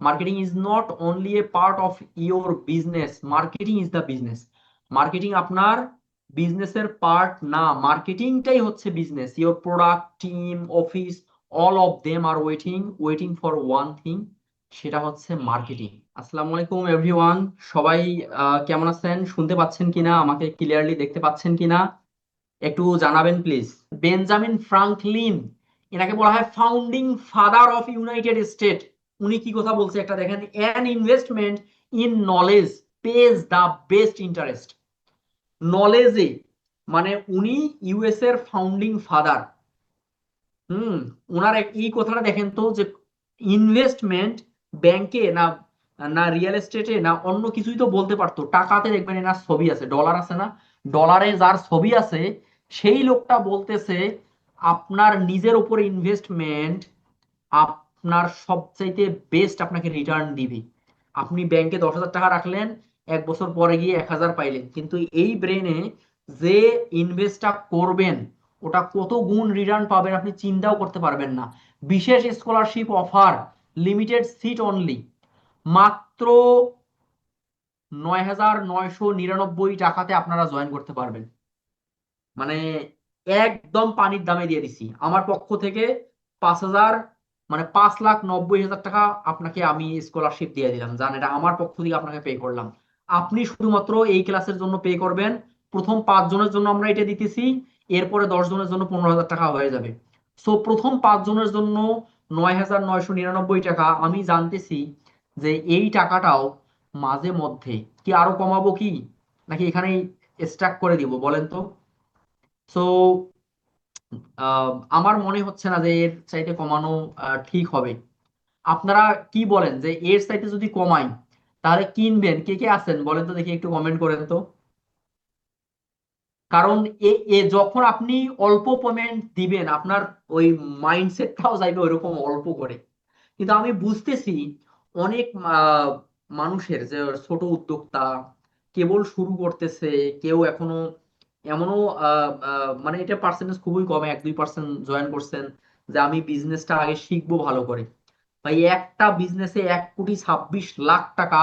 Marketing is not only a part of your business, marketing is the business. Marketing আপনার বিজনেসের part না, মার্কেটিংটাই হচ্ছে business. Your product, team, office, all of them are waiting for one thing, সেটা হচ্ছে marketing. আসসালামু আলাইকুম everyone, সবাই কেমন আছেন? শুনতে পাচ্ছেন কিনা, আমাকে ক্লিয়ারলি দেখতে পাচ্ছেন কিনা একটু জানাবেন প্লিজ। বেঞ্জামিন ফ্রাঙ্কলিন, এনাকে বলা হয় founding father of United State. উনি কি কথা বলছে একটা দেখেন, an investment in knowledge pays the best interest. নলেজে, মানে উনি ইউএস এর ফাউন্ডিং ফাদার। হুম, ওনার এই কথাটা দেখেন তো, যে ইনভেস্টমেন্ট ব্যাংকে না, না রিয়েল এস্টেটে, না অন্য কিছুই তো বলতে পারতো, টাকাতে দেখবেন এনার ছবি আছে, ডলার আছে না, ডলারে যার ছবি আছে সেই লোকটা বলতেছে আপনার নিজের উপর ইনভেস্টমেন্ট আপনার সবচাইতে বেস্ট আপনাকে রিটার্ন দিবে। আপনি ব্যাংকে 10,000 টাকা রাখলেন, 1 বছর পরে গিয়ে 1,000 পাইলেন, কিন্তু এই ব্রেনে যে ইনভেস্টটা করবেন ওটা কত গুণ রিটার্ন পাবেন আপনি চিন্তাও করতে পারবেন না। বিশেষ scholarship offer, limited seat only, মাত্র 9,999 টাকাতে আপনারা জয়েন করতে পারবেন। মানে একদম পানির দামে দিয়ে দিছি আমার পক্ষ থেকে। 5,000, মানে 5,90,000 টাকা আপনাকে আমি স্কলারশিপ দিয়ে দিলাম, জান, এটা আমার পক্ষ থেকে আপনাকে পে করলাম। আপনি শুধুমাত্র এই ক্লাসের জন্য পে করবেন। প্রথম 5 জনের জন্য আমরা এটা দিতেছি, এরপরে 10 জনের জন্য 15,000 টাকা হয়ে যাবে। সো প্রথম 5 জনের জন্য 9,999 টাকা। আমি জানতেছি যে এই টাকাটাও মাঝে মধ্যে কি আরো কমাবো কি, নাকি এখানেই স্টাক করে দিব বলেন তো। সো আমার মনে হচ্ছে না যে এর চাইতে কমানো ঠিক হবে। আপনারা কি বলেন যে এর চাইতে যদি কমাই তাহলে কিনবেন? কে কে আছেন বলেন তো দেখি, একটু কমেন্ট করেন তো। কারণ এ এ যখন আপনি অল্প পেমেন্ট দিবেন আপনার ওই মাইন্ডসেটটাও যাইবে ওইরকম অল্প করে। কিন্তু আমি বুঝতেছি অনেক মানুষের যে ছোট উদ্যোক্তা কেবল শুরু করতেছে, কেউ এখনো এমনও মানে এটা পার্সেন্টেজ খুবই কম, 1-2% জয়েন করছেন যে আমি বিজনেসটা আগে শিখবো ভালো করে। ভাই, একটা বিজনেসে 1,26,00,000 টাকা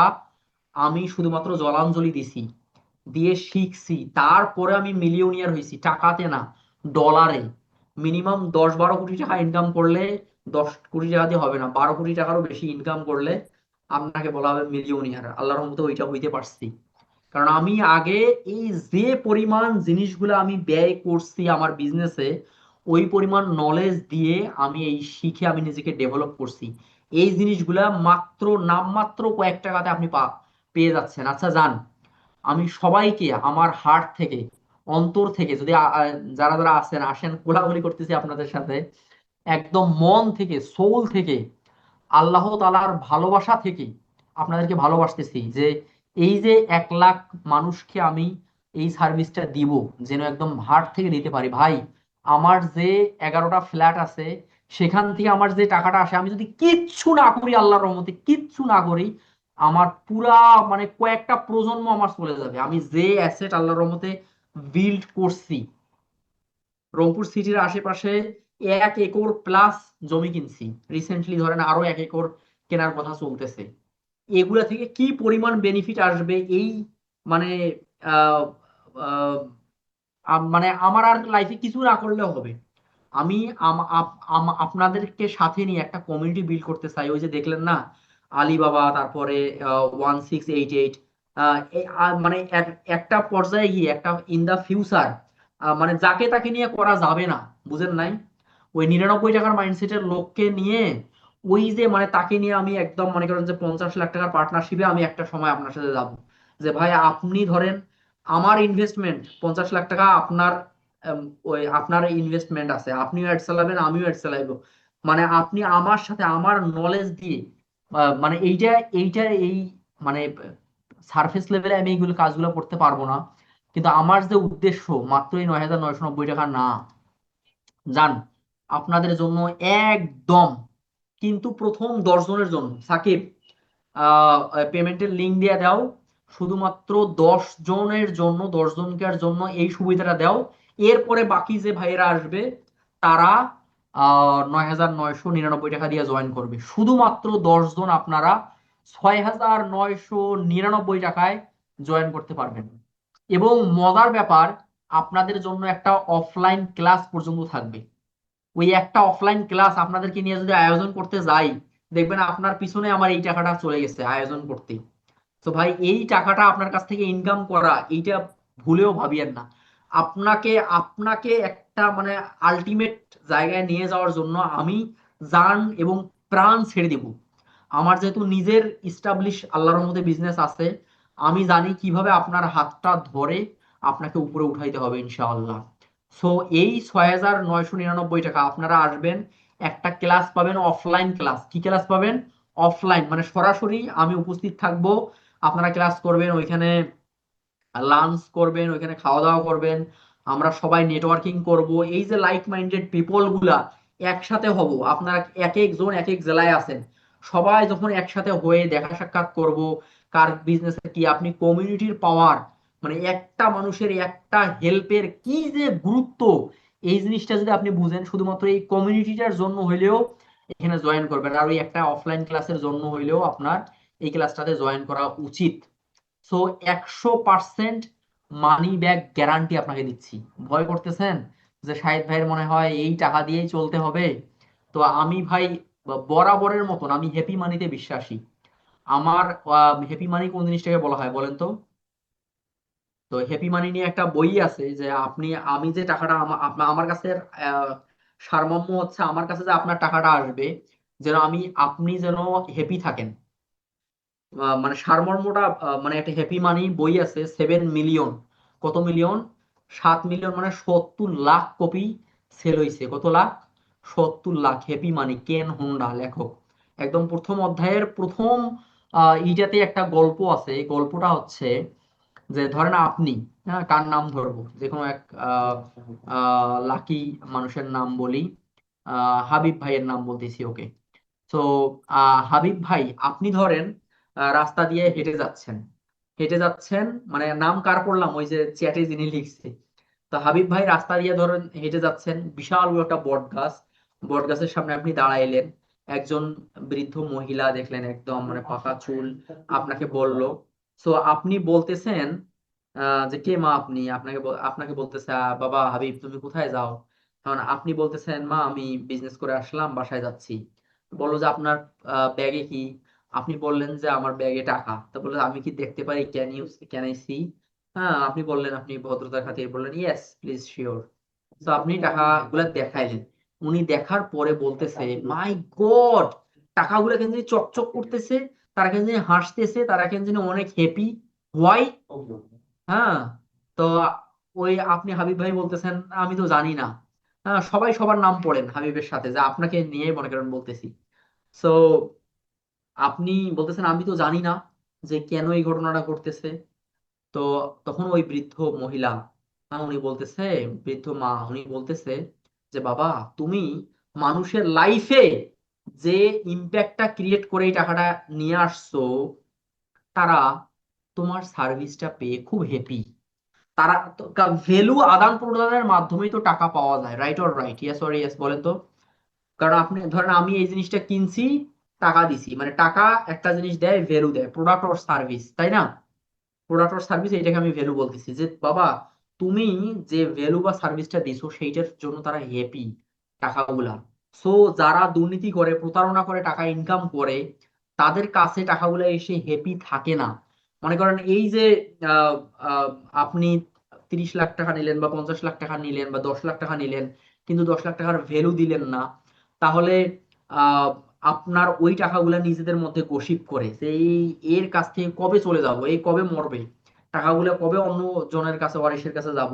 আমি শুধুমাত্র জলাঞ্জলি দিছি, দিয়ে শিখছি, তারপরে আমি মিলিয়নিয়ার হয়েছি, টাকাতে না, ডলারে। মিনিমাম 10-12 কোটি টাকা ইনকাম করলে, 10 কোটি টাকা দিয়ে হবে না, 12 কোটি টাকারও বেশি ইনকাম করলে আপনাকে বলা হবে মিলিয়নিয়ার। আল্লাহর রহমতে ওইটা হইতে পারছি। কারণ আমি আগে এই যে পরিমাণ জিনিসগুলো আমি ব্যয় করছি আমার বিজনেসে, ওই পরিমাণ নলেজ দিয়ে আমি এই শিখে আমি নিজেকে ডেভেলপ করছি। এই জিনিসগুলা মাত্র নামমাত্র কয়েক টাকাতে আপনি পেয়ে যাচ্ছেন। আচ্ছা যান, আমি সবাইকে আমার হার্ট থেকে, অন্তর থেকে, যদি যারা যারা আছেন আসেন, কোলাকুলি করতেছি আপনাদের সাথে, একদম মন থেকে, সোল থেকে, আল্লাহ তাআলার ভালোবাসা থেকে আপনাদেরকে ভালোবাসতেছি যে এই যে 1,00,000 মানুষকে আমি এই সার্ভিসটা দিব, যেন একদম হার্ট থেকে দিতে পারি। ভাই, আমার যে 11টা ফ্ল্যাট আছে সেখান থেকে আমার যে টাকাটা আসে, আমি যদি কিচ্ছু না করি, আল্লাহর রহমতে কিচ্ছু না করি, আমার পুরা, মানে কয়েকটা প্রজন্ম আমার চলে যাবে। আমি যে অ্যাসেট আল্লাহর রহমতে বিল্ড করছি, রংপুর সিটির আশেপাশে 1 একর প্লাস জমি কিনছি রিসেন্টলি, ধরেন আরো 1 একর কেনার কথা চলতেছে। এগুলা থেকে কি পরিমাণ বেনিফিট আসবে এই, মানে আহ, আহ, মানে আমার আর লাইফে কিছু না করলেও হবে। আমি আপনাদেরকে সাথে নিয়ে একটা কমিউনিটি বিল্ড করতে চাই। ওই যে দেখলেন না আলিবাবা, তারপরে 1688, মানে একটা পর্যায়ে গিয়ে একটা ইন দা ফিউচার, মানে যাকে তাকে নিয়ে করা যাবে না, বুঝেন নাই? ওই 99 টাকার মাইন্ডসেটের লোককে নিয়ে, ওই যে মানে তাকে নিয়ে আমি একদম মনে করেন যে 50,00,000 টাকার পার্টনারশিপে আমি একটা সময় আপনার সাথে যাব, যে ভাই আপনি ধরেন আমার ইনভেস্টমেন্ট 50,00,000 টাকা, আপনার ওই আপনার ইনভেস্টমেন্ট আছে, আপনিও অ্যাড চালাবেন আমিও অ্যাড চালাইবো, মানে আপনি আমার সাথে আমার নলেজ দিয়ে, মানে এইটা এইটা এই, মানে সারফেস লেভেলে আমি এইগুলো কাজগুলো করতে পারবো না, কিন্তু আমার যে উদ্দেশ্য মাত্র এই 9,999 টাকা না, যান, আপনাদের জন্য একদম, কিন্তু প্রথম 10 জনের জন্য সাকিব, পেমেন্টের লিঙ্ক দিয়ে দাও, শুধুমাত্র 10 জনের জন্য, 10 জনকার জন্য এই সুবিধাটা দাও। এরপরে বাকি যে ভাইয়েরা আসবে তারা 9,999 টাকা দিয়ে জয়েন করবে। শুধুমাত্র 10 জন আপনারা 6,999 টাকায় জয়েন করতে পারবেন। এবং মজার ব্যাপার, আপনাদের জন্য একটা অফলাইন ক্লাস পর্যন্ত থাকবে। ওই একটা অফলাইন ক্লাস আপনাদেরকে নিয়ে যদি আয়োজন করতে যাই, দেখবেন আপনার পিছনে আমার এই টাকাটা চলে গেছে আয়োজন করতে। তো ভাই, এই টাকাটা আপনার কাছ থেকে ইনকাম করা, এইটা ভুলেও ভাবিয়েন না। আপনাকে আপনাকে একটা মানে আলটিমেট জায়গায় নিয়ে যাওয়ার জন্য আমি জান এবং প্রাণ ছেড়ে দিব। আমার যেহেতু নিজের ইস্টাবলিশ আল্লাহর মধ্যে বিজনেস আছে, আমি জানি কিভাবে আপনার হাতটা ধরে আপনাকে উপরে উঠাইতে হবে ইনশাআল্লাহ। সো এই 6,999 টাকা আপনারা আসবেন, একটা ক্লাস পাবেন, অফলাইন ক্লাস। কি ক্লাস পাবেন? অফলাইন, মানে সরাসরি আমি উপস্থিত থাকবো, আপনারা ক্লাস করবেন ওইখানে, লাঞ্চ করবেন ওইখানে, খাওয়া দাওয়া করবেন, আমরা সবাই নেটওয়ার্কিং করব। এই যে লাইক মাইন্ডেড পিপল গুলা একসাথে হব, আপনারা এক একজন এক এক জেলায় আছেন, সবাই যখন একসাথে হয়ে দেখা সাক্ষাৎ করব, কার বিজনেস কি, আপনি কমিউনিটির পাওয়ার, মানে একটা মানুষের একটা হেল্পের কি যে গুরুত্ব, এই জিনিসটা যদি আপনি বুঝেন, শুধুমাত্র এই কমিউনিটিটার জন্য হইলেও এখানে জয়েন করবেন। আর ওই একটা অফলাইন ক্লাসের জন্য হইলেও আপনার এই ক্লাসটাতে জয়েন করা উচিত। সো 100% মানি ব্যাক গ্যারান্টি আপনাকে দিচ্ছি। ভয় করতেছেন যে শাহিদ ভাইয়ের মনে হয় এই টাকা দিয়েই চলতে হবে? তো আমি ভাই বরাবরের মতন আমি হ্যাপি মানিতে বিশ্বাসী। আমার হ্যাপি মানি কোন জিনিসটাকে বলা হয় বলেন তো? তো হ্যাপি মানি নিয়ে একটা বই আছে, যে আপনি, আমি যে টাকাটা আমার কাছে আহ, সারমর্ম হচ্ছে, আমার কাছে যে আপনার টাকাটা আসবে, যেন আপনি যেন হ্যাপি থাকেন। মানে সারমর্মটা, মানে একটা হ্যাপি মানি বই আছে, 7 মিলিয়ন, কত মিলিয়ন, 7 মিলিয়ন, মানে 70 লাখ কপি সেল হয়েছে। কত লাখ? 70 লাখ। হ্যাপি মানি, কেন হোন্ডা লেখক। একদম প্রথম অধ্যায়ের প্রথম ইটাতে একটা গল্প আছে। এই গল্পটা হচ্ছে যে ধরেন আপনি, হ্যাঁ, কার নাম ধরবো, যে কোনো এক লাকি মানুষের নাম বলি, হাবিব ভাইয়ের নাম বলতেছি, ওকে। তো হাবিব ভাই, আপনি ধরেন রাস্তা দিয়ে হেঁটে যাচ্ছেন, হেঁটে যাচ্ছেন, মানে নাম কার পড়লাম, ওই যে চ্যাটে যিনি লিখছে। তো হাবিব ভাই রাস্তা দিয়ে ধরেন হেঁটে যাচ্ছেন, বিশাল বড় একটা বট গাছ, বট গাছের সামনে আপনি দাঁড়াইলেন, একজন বৃদ্ধ মহিলা দেখলেন, একদম মানে পাকা চুল, আপনাকে বলল। তো আপনি বলতেছেন যে কে মা আপনি, আপনাকে বলতেছে, বাবা হাবিব তুমি কোথায় যাও?" কারণ আপনি বলতেছেন, মা আমি বিজনেস করে আসলাম, বাসায় যাচ্ছি। বললো যে আপনার ব্যাগে কি? আপনি বললেন যে আমার ব্যাগে টাকা। তো বললো আমি কি দেখতে পারি, ক্যান আই সি? হ্যাঁ, আপনি বললেন, আপনি ভদ্রতার খাতিরে বললেন ইয়েস প্লিজ শিওর। তো আপনি টাকাগুলা দেখাইলেন। উনি দেখার পরে বলতেছে, মাই গড, টাকাগুলা কেন জানি চকচক করতেছে, তারা কেন জানি হাসতেছে, তারা কেন জানি অনেক হ্যাপি। হোয়াই? হ্যাঁ। তো ওই আপনি হাবিব ভাই বলতেছেন, আমি তো জানি না। হ্যাঁ, সবাই সবার নাম পড়েন হাবিবের সাথে, যে আপনাকে নিয়ে মনে করেন বলতেছি। সো আপনি বলতেছেন আমি তো জানি না যে কেন এই ঘটনাটা ঘটতেছে। তো তখন ওই বৃদ্ধ মহিলা, উনি বলতেছে, বৃদ্ধ মা উনি বলতেছে যে বাবা, তুমি মানুষের লাইফে যে ইম্প্যাক্টটা ক্রিয়েট করে এই টাকাটা নিয়ে আসছো, তারা তোমার সার্ভিসটা পেয়ে খুব হ্যাপি। তারা ভ্যালু আদান প্রদানের মাধ্যমেই তো টাকা পাওয়া যায়, right or right? Yes or yes বলেন তো। কারণ আপনি ধরেন আমি এই জিনিসটা কিনছি, টাকা দিছি, মানে টাকা একটা জিনিস দেয়, ভ্যালু দেয়, প্রোডাক্ট অর সার্ভিস, তাই না? প্রোডাক্ট অর সার্ভিস, এটাকে আমি ভ্যালু বলতেছি। যে বাবা, তুমি যে ভ্যালু বা সার্ভিসটা দিছো সেইটার জন্য তারা হ্যাপি, টাকাগুলা। সো যারা দুর্নীতি করে, প্রতারণা করে, টাকা ইনকাম করে, তাদের কাছে টাকাগুলা এসে হ্যাপি থাকে না। মনে করেন এই যে আহ, আহ, আপনি 30 লাখ টাকা নিলেন বা 50 লাখ টাকা নিলেন বা 10 লাখ টাকা নিলেন, কিন্তু 10 লাখ টাকার ভ্যালু দিলেন না, তাহলে আহ আপনার ওই টাকাগুলা নিজেদের মধ্যে গসিপ করে যে এর কাছ থেকে কবে চলে যাব, এই কবে মরবে, টাকাগুলো কবে অন্য জনের কাছে, ওয়ারিশের কাছে যাব,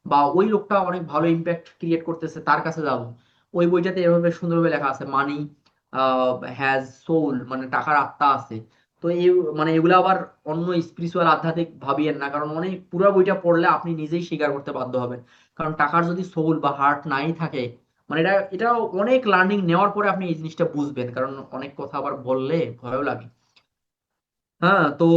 বা ওই লোকটা অনেক ভালো ইম্প্যাক্ট ক্রিয়েট করতেছে তার কাছে যাব। ওই বইটাতে এভাবে সুন্দরভাবে লেখা আছে, মানি হ্যাজ সোল, মানে টাকার আত্মা আছে। তো এই, মানে এগুলো আবার অন্য স্পিরিচুয়াল আধ্যাত্মিক ভাবিয়েন না, কারণ অনেক পুরো বইটা পড়লে আপনি নিজেই স্বীকার করতে বাধ্য হবেন। কারণ টাকার যদি সোল বা হার্ট নাই থাকে, মানে এটা অনেক লার্নিং নেওয়ার পরে আপনি এই জিনিসটা বুঝবেন, কারণ অনেক কথা আবার বললে ভয়ও লাগে। হ্যাঁ, তো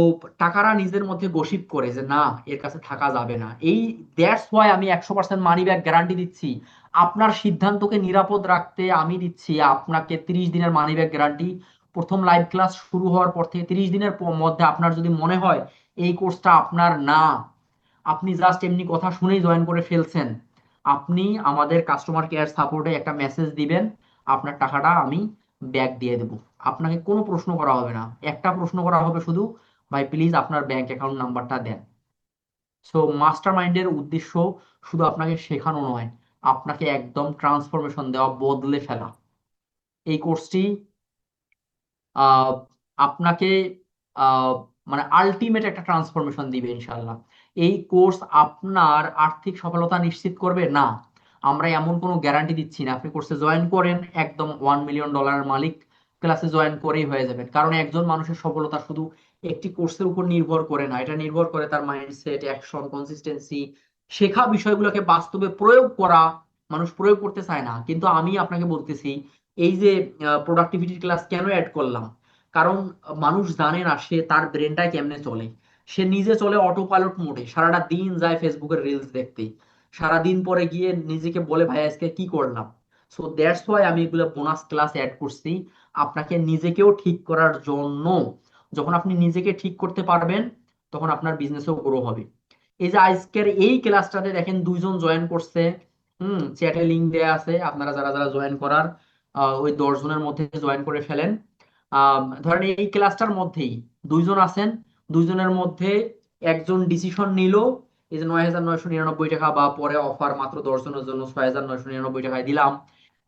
টাকারা নিজের মধ্যে গসিপ করে যে না, এর কাছে থাকা যাবে না। এই দ্যাটস ওয়াই আমি 100% মানি ব্যাক গ্যারান্টি দিচ্ছি। আপনার সিদ্ধান্তকে নিরাপদ রাখতে আমি দিচ্ছি আপনাকে 30 দিনের মানি ব্যাক গ্যারান্টি। প্রথম লাইভ ক্লাস শুরু হওয়ার পর থেকে 30 দিনের মধ্যে আপনার যদি মনে হয় এই কোর্সটা আপনার না, আপনি জাস্ট এমনি কথা শুনেই জয়েন করে ফেলছেন, আপনি আমাদের কাস্টমার কেয়ার সাপোর্টে একটা মেসেজ দিবেন, আপনার টাকাটা আমি ব্যাক দিয়ে দেব। আপনাকে কোনো প্রশ্ন করা হবে না, একটা প্রশ্ন করা হবে শুধু, ভাই প্লিজ আপনার ব্যাংক অ্যাকাউন্ট নাম্বারটা দেন। সো মাস্টার মাইন্ডের উদ্দেশ্য শুধু আপনাকে শেখানো নয়, আপনাকে একদম ট্রান্সফরমেশন দেওয়া, বদলে ফেলা। এই কোর্সটি আহ, আপনাকে আহ, মানে আলটিমেট একটা ট্রান্সফরমেশন দিবে ইনশাল্লাহ। এই কোর্স আপনার আর্থিক সফলতা নিশ্চিত করবে না, আমরা এমন কোনো গ্যারান্টি দিচ্ছি না। আপনি কোর্সে জয়েন করেন, একদম $1 মিলিয়ন মালিক ক্লাসে জয়েন করেই হয়ে যাবেন। কারণ একজন মানুষের সফলতা শুধু একটি কোর্সের উপর নির্ভর করে না, এটা নির্ভর করে তার মাইন্ডসেট, অ্যাকশন, কনসিস্টেন্সি, শেখা বিষয়গুলোকে বাস্তবে প্রয়োগ করা। মানুষ প্রয়োগ করতে চায় না, কিন্তু আমি আপনাকে বলতেছি, এই যে প্রোডাক্টিভিটির ক্লাস কেন অ্যাড করলাম, কারণ মানুষ জানে না সে তার ব্রেনটা কেমনে চলে। সে নিজে চলে অটো পাইলট মোডে, সারাটা দিন যায় ফেসবুকের রিলস দেখতে, সারা দিন পরে গিয়ে নিজেকে বলে ভাই আজকে কি করলাম। সো দ্যাটস ওয়াই আমি এগুলো বোনাস ক্লাস অ্যাড করছি, আপনাকে নিজেকেও ঠিক করার জন্য। যখন আপনি নিজেকে ঠিক করতে পারবেন, তখন আপনার বিজনেসও গ্রো হবে। এই যে আজকের এই ক্লাসটাতে দেখেন 2 জন জয়েন করছে, চ্যাটে লিংক দেয়া আছে, আপনারা যারা যারা জয়েন করার ওই 10 জনের মধ্যে জয়েন করে ফেলেন। ধরেন এই ক্লাসটার মধ্যেই 2 জন আছেন, 2 জনের মধ্যে একজন ডিসিশন নিল, এই যে 9,999 টাকা, বা পরে অফার মাত্র 10 জনের জন্য 6,999 টাকায় দিলাম।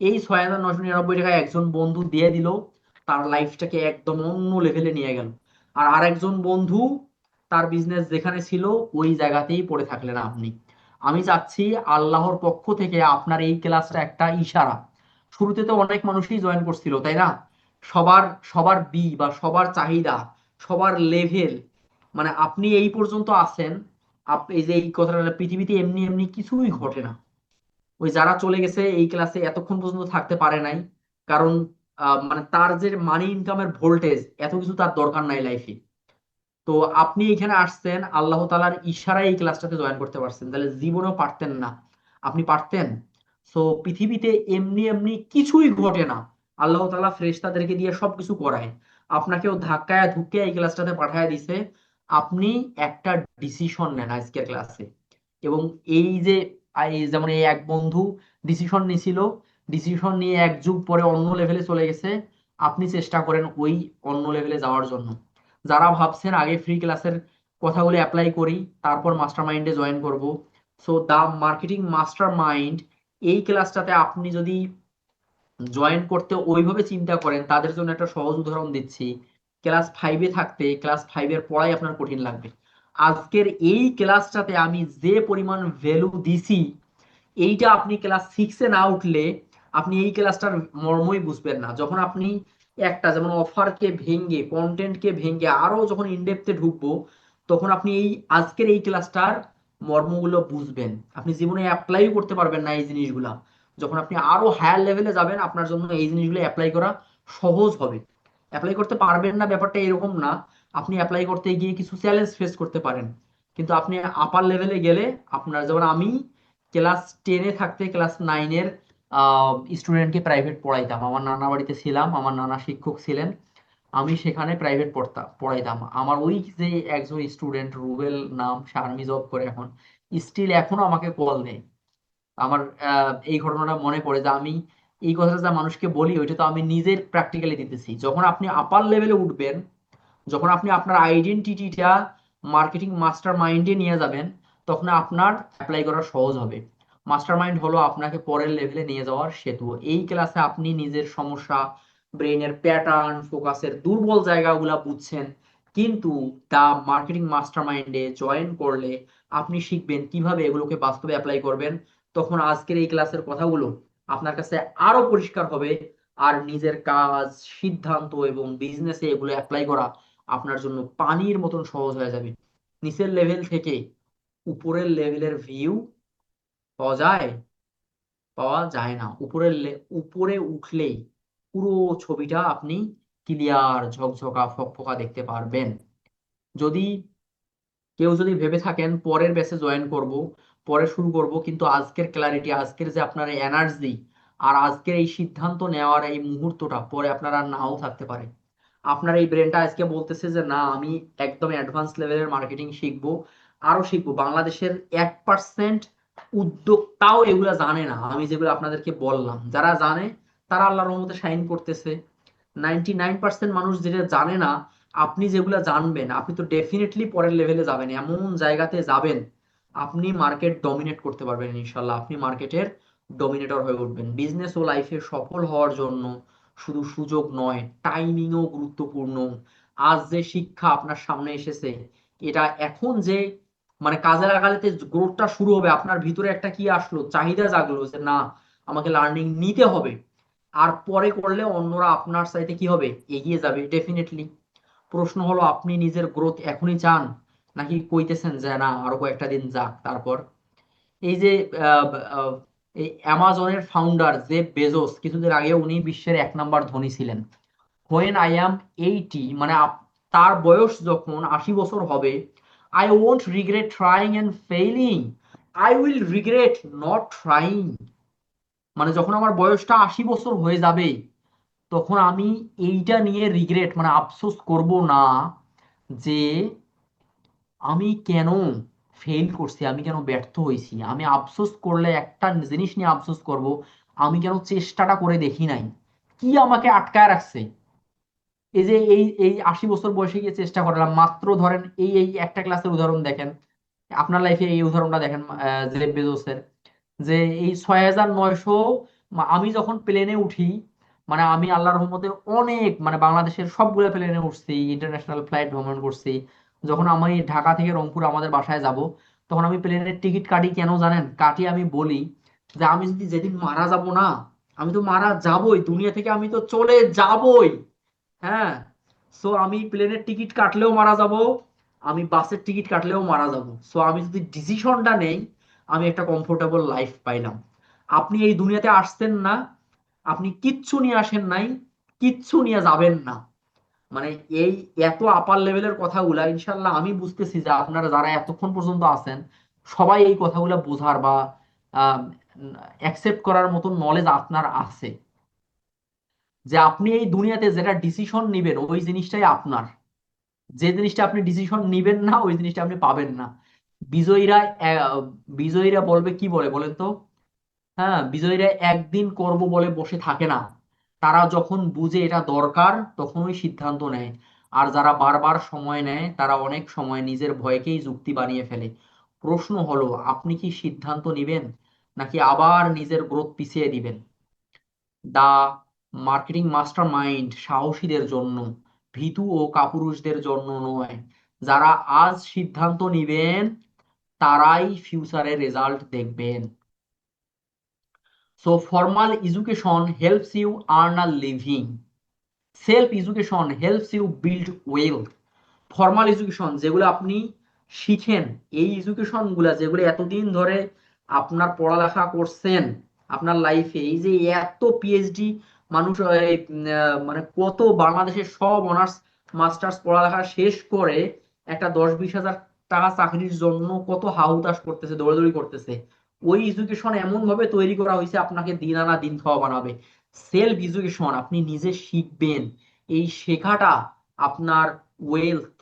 এই 6,999 টাকায় একজন বন্ধু দিয়ে দিল, তার লাইফটাকে একদম অন্য লেভেলে নিয়ে গেল। আর আরেকজন বন্ধু, তার বিজনেস যেখানে ছিল ওই জায়গাতেই পড়ে থাকলেন আপনি। আমি চাচ্ছি আল্লাহর পক্ষ থেকে আপনার এই ক্লাসটা একটা ইশারা। শুরুতে তো অনেক মানুষই জয়েন করছিল, তাই না? সবার সবার বা সবার চাহিদা, সবার লেভেল, মানে আপনি এই পর্যন্ত আছেন। এই যে এই কথাটা, পৃথিবীতে এমনি এমনি কিছুই ঘটে না। ওই যারা চলে গেছে এই ক্লাসে এতক্ষণ পর্যন্ত থাকতে পারে নাই, কারণ মানে তার যে মানি ইনকামের ভোল্টেজ, এত কিছু তার দরকার নাই লাইফে। তো আপনি এখানে আসছেন আল্লাহ তাআলার ইশারায়, এই ক্লাসটাতে জয়েন করতে পারছেন, তাহলে জীবনেও পারতেন না? আপনি পারতেন? সো পৃথিবীতে এমনি এমনি কিছুই ঘটে না, আল্লাহ তাআলা ফেরেশতাদেরকে দিয়ে সবকিছু করায়। আপনাকেও ধাক্কায় ধুক্কে এই ক্লাসটাতে পাঠায় দিছে, আপনি একটা ডিসিশন নেন আজকের ক্লাসে। এবং এই যে যেমন এই এক বন্ধু ডিসিশন নিছিল, ডিসিশন নিয়ে এক যুগ পরে অন্য লেভেলে চলে গেছে, আপনি চেষ্টা করেন ওই অন্য লেভেলে যাওয়ার জন্য। যারা ভাবছেন আগে ফ্রি ক্লাসের কথাগুলো অ্যাপ্লাই করি তারপর মাস্টার মাইন্ডে জয়েন করব, so the marketing mastermind, এই ক্লাসটাতে আপনি যদি জয়েন করতে ওইভাবে চিন্তা করেন, তাদের জন্য একটা সহজ উদাহরণ দিচ্ছি। ক্লাস 5-এ থাকতে ক্লাস 5-এর পড়াই আপনার কঠিন লাগবে। আজকের এই ক্লাসটাতে আমি যে পরিমাণ ভ্যালু দিছি, এইটা আপনি ক্লাস 6-এ না উঠলে আপনি এই ক্লাসটার মর্মই বুঝবেন না। যখন আপনি একটা যেমন অফারকে ভেঙে, কন্টেন্টকে ভেঙে আরো যখন ইনডেপথে ঢুকবো, তখন আপনি এই আজকের এই ক্লাসটার মর্মগুলো বুঝবেন। আপনি জীবনে অ্যাপ্লাই করতে পারবেন না এই জিনিসগুলা। যখন আপনি আরো হায়ার লেভেলে যাবেন, আপনার জন্য এই জিনিসগুলো অ্যাপ্লাই করা সহজ হবে। অ্যাপ্লাই করতে পারবেন না ব্যাপারটা এরকম না, আপনি অ্যাপ্লাই করতে গিয়ে কিছু চ্যালেঞ্জ ফেস করতে পারেন, কিন্তু আপনি আপার লেভেলে গেলে আপনার, যেমন আমি ক্লাস 10-এ থাকতে ক্লাস 9-এর স্টুডেন্টকে প্রাইভেট পড়াইতাম। আমার নানা বাড়িতে ছিলাম, আমার নানা শিক্ষক ছিলেন, আমি সেখানে প্রাইভেট পড়াইতাম। আমার ওই যে একজন স্টুডেন্ট রুবেল নাম, সে আর্মি জব করে এখন, স্টিল এখনো আমাকে কল দেয়। আমার এই ঘটনাটা মনে পড়ে যে আমি এই কথাটা যা মানুষকে বলি, ওইটা তো আমি নিজের প্র্যাকটিক্যালি দিতেছি। যখন আপনি আপার লেভেলে উঠবেন, যখন আপনি আপনার আইডেন্টিটিটা মার্কেটিং মাস্টার মাইন্ডে নিয়ে যাবেন, তখন আপনার অ্যাপ্লাই করা সহজ হবে। মাস্টার মাইন্ড হলো আপনাকে পরের লেভেলে নিয়ে যাওয়ার সেতু। এই ক্লাসে আপনি নিজের সমস্যা, ব্রেনের প্যাটার্ন, ফোকাসের দুর্বল জায়গাগুলা বুঝছেন, কিন্তু দা মার্কেটিং মাস্টার মাইন্ডে জয়েন করলে আপনি শিখবেন কিভাবে এগুলোকে বাস্তবে অ্যাপ্লাই করবেন। তখন আজকের এই ক্লাসের কথাগুলো আপনার কাছে আরো পরিষ্কার হবে, আর নিজের কাজ, সিদ্ধান্ত এবং বিজনেসে এগুলো অ্যাপ্লাই করা আপনার জন্য পানির মতন সহজ হয়ে যাবে। নিচের লেভেল থেকে উপরের লেভেলের ভিউ পাওয়া যায়? পাওয়া যায় না। উপরে উঠলেই পুরো ছবিটা আপনি ক্লিয়ার, ঝকঝকা, ফকফকা দেখতে পারবেন। যদি কেউ ভেবে থাকেন পরের ব্যাচে জয়েন করব, পরে শুরু করব, কিন্তু আজকের ক্ল্যারিটি, আজকের যে আপনার এনার্জি আর আজকের এই সিদ্ধান্ত নেওয়ার এই মুহূর্তটা পরে আপনার আর নাও থাকতে পারে। আপনার এই ব্রেনটা আজকে বলতেছে যে না, আমি একদম অ্যাডভান্স লেভেলের মার্কেটিং শিখবো, আরো শিখবো। বাংলাদেশের 1% উদ্যোক্তাও এগুলা জানে না, আমি যেগুলো আপনাদেরকে বললাম। যারা জানে তারা আল্লাহর রহমতে শাইন করতেছে। 99% মানুষ যেটা জানে না, আপনি যেগুলা জানবেন, আপনি তো ডেফিনেটলি পরের লেভেলে যাবেন, এমন জায়গাতে যাবেন আপনি মার্কেট ডমিনেট করতে পারবেন ইনশাল্লাহ। আপনি মার্কেটের ডমিনেটর হয়ে উঠবেন। বিজনেস ও লাইফে সফল হওয়ার জন্য শুধু সুযোগ নয়, টাইমিংও গুরুত্বপূর্ণ। আজ যে শিক্ষা আপনার সামনে এসেছে, এটা এখন যে মানে কাজে লাগালেতে গ্রোথটা শুরু হবে, আপনার ভিতরে একটা কি আসলো, চাহিদা জাগলো যে না, আমাকে লার্নিং নিতে হবে। আর পরে করলে অন্যরা আপনার চাইতে কি হবে, এগিয়ে যাবে ডেফিনেটলি। প্রশ্ন হলো, আপনি নিজের গ্রোথ এখনই চান, নাকি কইতেছেন যে না আরো কয়েকটা দিন যাক তারপর? এই যে আহ, আহ, এই অ্যামাজনের ফাউন্ডার জেফ বেজোস, কিছুদিন আগে উনি বিশ্বের 1 নম্বর ধনী ছিলেন। হোয়েন আই অ্যাম 80, মানে তার বয়স যখন 80 বছর হবে, I won't regret trying and failing, I will regret not trying. মানে যখন আমার বয়সটা 80 বছর হয়ে যাবে, তখন আমি এইটা নিয়ে রিগ্রেট মানে আফসোস করব না যে আমি কেন ফেল করছি, আমি কেন ব্যর্থ হয়েছি। আমি আফসোস করলে একটা জিনিস নিয়ে আফসোস করব, আমি কেন চেষ্টাটা করে দেখি নাই, কি আমাকে আটকায় রাখছে। এই যে এই এই 80 বছর বয়সে গিয়ে চেষ্টা করলাম, মাত্র ধরেন এই এই একটা ক্লাসের উদাহরণ দেখেন, আপনার লাইফে এই উদাহরণটা দেখেন জেফ বেজোসের, যে এই 6,900, আমি যখন প্লেনে উঠি, মানে আমি আল্লাহর রহমতে অনেক মানে বাংলাদেশের সবগুলো প্লেনে উঠছি, ইন্টারন্যাশনাল ফ্লাইট ভ্রমণ করছি। যখন আমি ঢাকা থেকে রংপুর আমাদের বাসায় যাব, তখন আমি প্লেনের টিকিট কাটি, কেন জানেন কাটি? আমি বলি যে আমি যদি যেদিন মারা যাব না, আমি তো মারা যাবই দুনিয়া থেকে, আমি তো চলে যাবই, হ্যাঁ। সো আমি প্লেনের টিকিট কাটলেও মারা যাব, আমি বাসের টিকিট কাটলেও মারা যাব। সো আমি যদি ডিসিশনটা নেই, আমি একটা কমফোর্টেবল লাইফ পাইলাম। আপনি এই দুনিয়াতে আসছেন না, আপনি কিচ্ছু নিয়ে আসেন নাই, কিচ্ছু নিয়ে যাবেন না। মানে এই এত আপার লেভেলের কথাগুলা ইনশাল্লাহ আমি বুঝতেছি যে আপনারা যারা এতক্ষণ পর্যন্ত আছেন, সবাই এই কথাগুলা বোঝার বা অ্যাকসেপ্ট করার মতন নলেজ আপনার আছে, যে আপনি এই দুনিয়াতে যেটা ডিসিশন নিবেন ওই জিনিসটাই আপনার। যে জিনিসটা আপনি ডিসিশন নিবেন না, ওই জিনিসটা আপনি পাবেন না। বিজয়ীরা বিজয়ীরা বলবে কি বলে বলেন তো? হ্যাঁ, বিজয়ীরা একদিন করব বলে বসে থাকে না, তারা যখন বুঝে এটা দরকার তখনই সিদ্ধান্ত নেয়। আর যারা বারবার সময় নেয়, তারা অনেক সময় নিজের ভয়কেই যুক্তি বানিয়ে ফেলে। প্রশ্ন হলো, আপনি কি সিদ্ধান্ত নিবেন, নাকি আবার নিজের গ্রোথ পিছিয়ে দিবেন? দা মার্কেটিং মাস্টার মাইন্ড সাহসীদের জন্য, ভীতু ও কাপুরুষদের জন্য নয়। যারা আজ সিদ্ধান্ত নিবেন, তারাই ফিউচারে রেজাল্ট দেখবেন। So formal education helps you earn a living, self education helps you build wealth. Formal education যেগুলো আপনি শিখেন, এই এডুকেশন গুলা যেগুলো এতদিন ধরে আপনার পড়ালেখা করছেন আপনার লাইফে, এই যে এত পিএইচডি মানুষ মানে কত বাংলাদেশের সব অনার্স মাস্টার্স পড়ালেখা শেষ করে একটা 10-20 হাজার টাকা চাকরির জন্য কত হাহুতাশ করতেছে, দৌড়াদৌড়ি করতেছে। ওই এডুকেশন এমন ভাবে তৈরি করা হয়েছে আপনাকে দিন আনা দিন খাওয়া বানাবে। সেলফ এডুকেশন আপনি নিজে শিখবেন, এই শেখাটা আপনার ওয়েলথ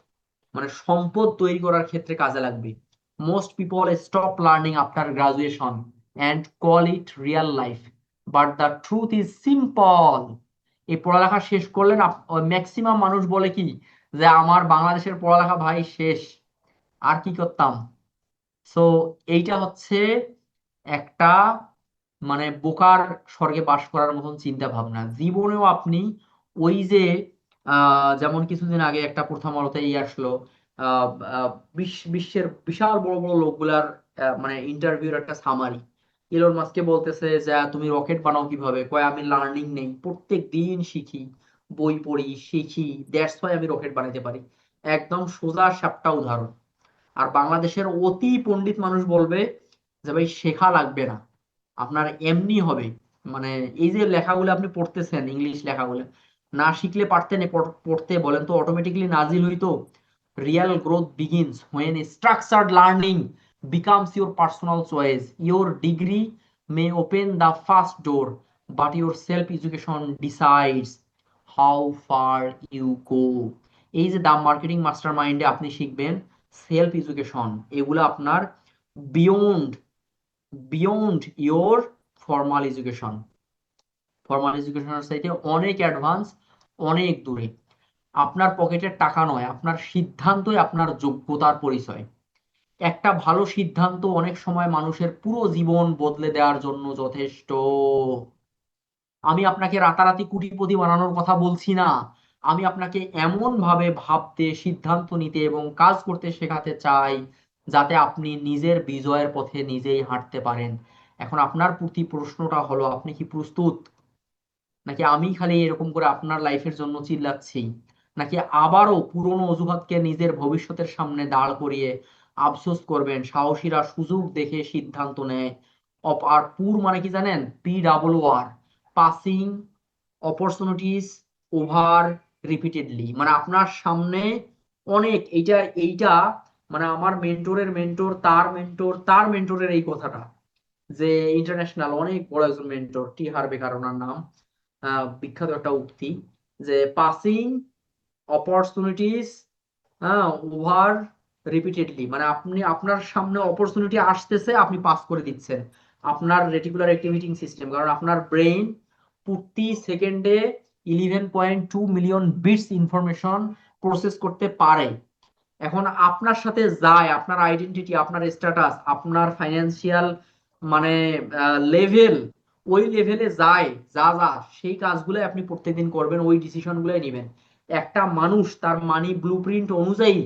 মানে সম্পদ তৈরি করার ক্ষেত্রে কাজে লাগবে। Most people stop learning after graduation and call it real life, but the truth is simple. এই পড়ালেখা শেষ করলেন, ম্যাক্সিমাম মানুষ বলে কি, যে আমার বাংলাদেশের পড়ালেখা ভাই শেষ, আর কি করতাম। সো এইটা হচ্ছে একটা মানে বোকার স্বর্গে বাস করার মতন চিন্তা ভাবনা। জীবনেও আপনি ওই যে যেমন কিছুদিন আগে একটা প্রথম আলোতে আসলো, আহ, আহ, বিশ্বের বিশাল বড় বড় লোকগুলার মানে ইন্টারভিউর একটা সামারি। ইলন মাস্ককে বলতেছে যে তুমি রকেট বানাও কিভাবে, কয় আমি লার্নিং নেই, প্রত্যেক দিন শিখি, বই পড়ি, শিখি, দ্যাটস ওয়াই আমি রকেট বানাতে পারি। একদম সোজা সাপটা উদাহরণ। আর বাংলাদেশের অতি পণ্ডিত মানুষ বলবে যে ভাই শেখা লাগবে না, আপনার এমনি হবে। মানে এই যে লেখাগুলো আপনি পড়তেছেন, ইংলিশ লেখাগুলো না শিখলে পারতেন পড়তে, বলেন তো অটোমেটিকলি নাজিল হইতো। Real growth begins when structured learning becomes your personal choice. Your degree may open the first door, but your self education decides how far you go. এই যে দ্য মার্কেটিং মাস্টার মাইন্ডে আপনি শিখবেন সেলফ এডুকেশন, এগুলো আপনার beyond beyond your formal education. Formal এডুকেশনের চাইতে অনেক অ্যাডভান্স, অনেক দূরে। আপনার পকেটের টাকা নয়, আপনার সিদ্ধান্তই আপনার যোগ্যতার পরিচয়। একটা ভালো সিদ্ধান্ত অনেক সময় মানুষের পুরো জীবন বদলে দেওয়ার জন্য যথেষ্ট। আমি আপনাকে রাতারাতি কোটিপতি বানানোর কথা বলছি না, আমি আপনাকে এমন ভাবে ভাবতে, সিদ্ধান্ত নিতে এবং কাজ করতে শেখাতে চাই যাতে আপনি নিজের বিজয়ের পথে নিজেই হাঁটতে পারেন। এখন আপনার প্রতি প্রশ্নটা হলো, আপনি কি প্রস্তুত? নাকি আমি খালি এরকম করে আপনার লাইফের জন্য চিল্লাচ্ছি? নাকি আবারও পুরনো অজুহাতকে নিজের ভবিষ্যতের সামনে দাঁড় করিয়ে আফসোস করবেন? সাহসীরা সুযোগ দেখে সিদ্ধান্ত নেয়। আর পুর মানে কি জানেন? PWR, passing opportunities over repeatedly. মানে আপনার সামনে অনেক, এইটা এইটা মানে আমার মেন্টরের মেন্টর, তার মেন্টর, তার মেন্টরের এই কথাটা, যে ইন্টারন্যাশনাল অনেক বড় একজন মেন্টর, টি হার্ভে ওনার নাম, বিখ্যাত একটা উক্তি, যে পাসিং অপরচুনিটিস ওভার রিপিটেডলি, মানে আপনি আপনার সামনে অপরচুনিটি আসতেছে, আপনি পাস করে দিচ্ছেন। আপনার রেটিকুলার অ্যাক্টিভেটিং সিস্টেম, কারণ আপনার ব্রেইন প্রতি সেকেন্ডে 11.2 মিলিয়ন বিটস ইনফরমেশন প্রসেস করতে পারে। এখন আপনার সাথে যায় আপনার আইডেন্টিটি, আপনার স্ট্যাটাস, আপনার ফাইন্যান্সিয়াল মানে লেভেল, ওই লেভেলে যায় যা যা সেই কাজগুলো আপনি প্রত্যেকদিন করবেন, ওই ডিসিশনগুলোই নেবেন। একটা মানুষ তার মানি ব্লুপ্রিন্ট অনুযায়ী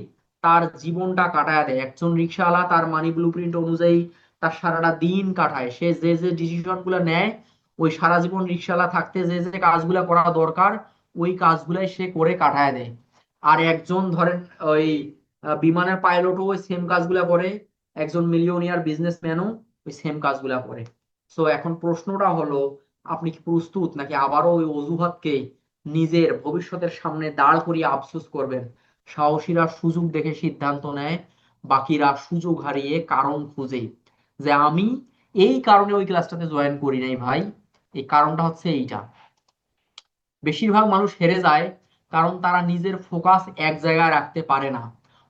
তার জীবনটা কাটায় দেয়। একজন রিক্সাওয়ালা তার মানি ব্লুপ্রিন্ট অনুযায়ী তার সারাটা দিন কাটায়। সে যে যে ডিসিশনগুলো নেয়, ওই সারা জীবন রিক্সাওয়ালা থাকতে যে যে কাজগুলো করা দরকার, ওই কাজগুলাই সে করে কাটায় দেয়। আর একজন ধরেন ওই বিমানের পাইলটও ওই সেম কাজগুলা করে, একজন মিলিয়নিয়ার বিজনেসম্যানও ওই সেম কাজগুলা করে। সো এখন প্রশ্নটা হলো, আপনি কি প্রস্তুত, নাকি আবারও ওই অজুহাতকে নিজের ভবিষ্যতের সামনে দাঁড় করিয়ে আফসোস করবেন? সাহসীরা সুযোগ দেখে সিদ্ধান্ত নেয়, বাকিরা সুযোগ হারিয়ে কারণ খুঁজে। যে আমি এই কারণে ওই ক্লাসটাতে জয়েন করি নাই ভাই, এই কারণটা হচ্ছে এইটা। বেশিরভাগ মানুষ হেরে যায় কারণ তারা নিজের ফোকাস এক জায়গায় রাখতে পারে না।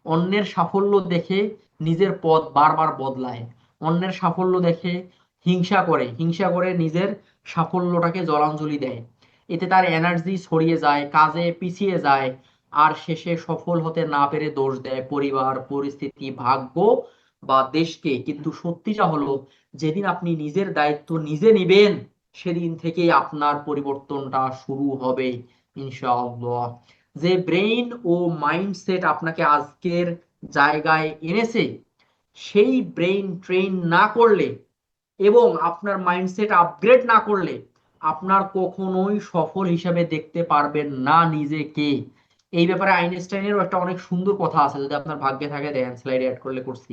অন্যের সাফল্য দেখে নিজের পথ বারবার বদলায়। অন্যের সাফল্য দেখে হিংসা করে নিজের সাফল্যটাকে জলাঞ্জলি দেয়। এতে তার এনার্জি ছড়িয়ে যায়, কাজে পিছিয়ে যায়, আর শেষে সফল হতে না পেরে দোষ দেয় পরিবার, পরিস্থিতি, ভাগ্য বা দেশকে। কিন্তু সত্যিটা হলো, যেদিন আপনি নিজের দায়িত্ব নিজে নিবেন, সেদিন থেকেই আপনার পরিবর্তনটা শুরু হবে ইনশাআল্লাহ। যে ব্রেইন ও মাইন্ডসেট আপনাকে আজকের জায়গায় এনেছে, সেই ব্রেইন ট্রেন না করলে এবং আপনার মাইন্ডসেট আপগ্রেড না করলে আপনার কখনোই সফল হিসেবে দেখতে পারবেন না নিজেকে। এই ব্যাপারে আইনস্টাইনেরও একটা অনেক সুন্দর কথা আছে, যদি আপনার ভাগ্যে থাকে দেখেন, স্লাইডে অ্যাড করলে করছি।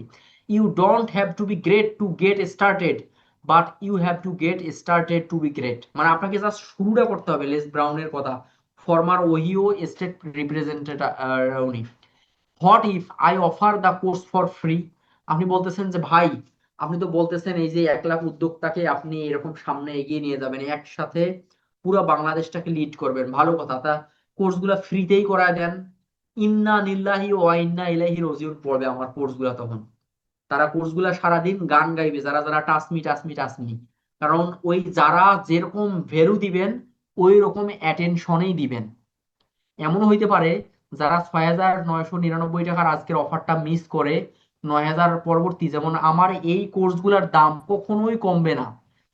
You don't have to be great to get started, but you have to get started to be great. মানে আপনাকে জাস্ট শুরুটা করতে হবে। লেস ব্রাউনের কথা, ফর্মার ওহিও স্টেট রিপ্রেজেন্টেটিভ উনি। What if I offer the course for free? আপনি বলতেছেন যে ভাই, আপনি তো বলতেছেন এই যে 1 লাখ উদ্যোক্তাকে আপনি এরকম সামনে এগিয়ে নিয়ে যাবেন, একসাথে পুরো বাংলাদেশটাকে লিড করবেন, ভালো কথা, তা কোর্সগুলো ফ্রিতেই করায় দেন। ইন্না নিল্লাহি ওয়া ইন্না ইলাইহি রাজিউন পড়বে আমার কোর্সগুলো তখন। তারা কোর্সগুলো সারাদিন গান গাইবে, যারা যারা টাসমি টাসমি টাসমি। কারণ ওই যারা যেরকম ভ্যালু দিবেন, ওই রকম অ্যাটেনশনেই দিবেন। এমন হইতে পারে যারা 6,999 টাকার আজকের অফারটা মিস করে 9,000 পরবর্তী, যেমন আমার এই কোর্সগুলোর দাম কখনোই কমবে না।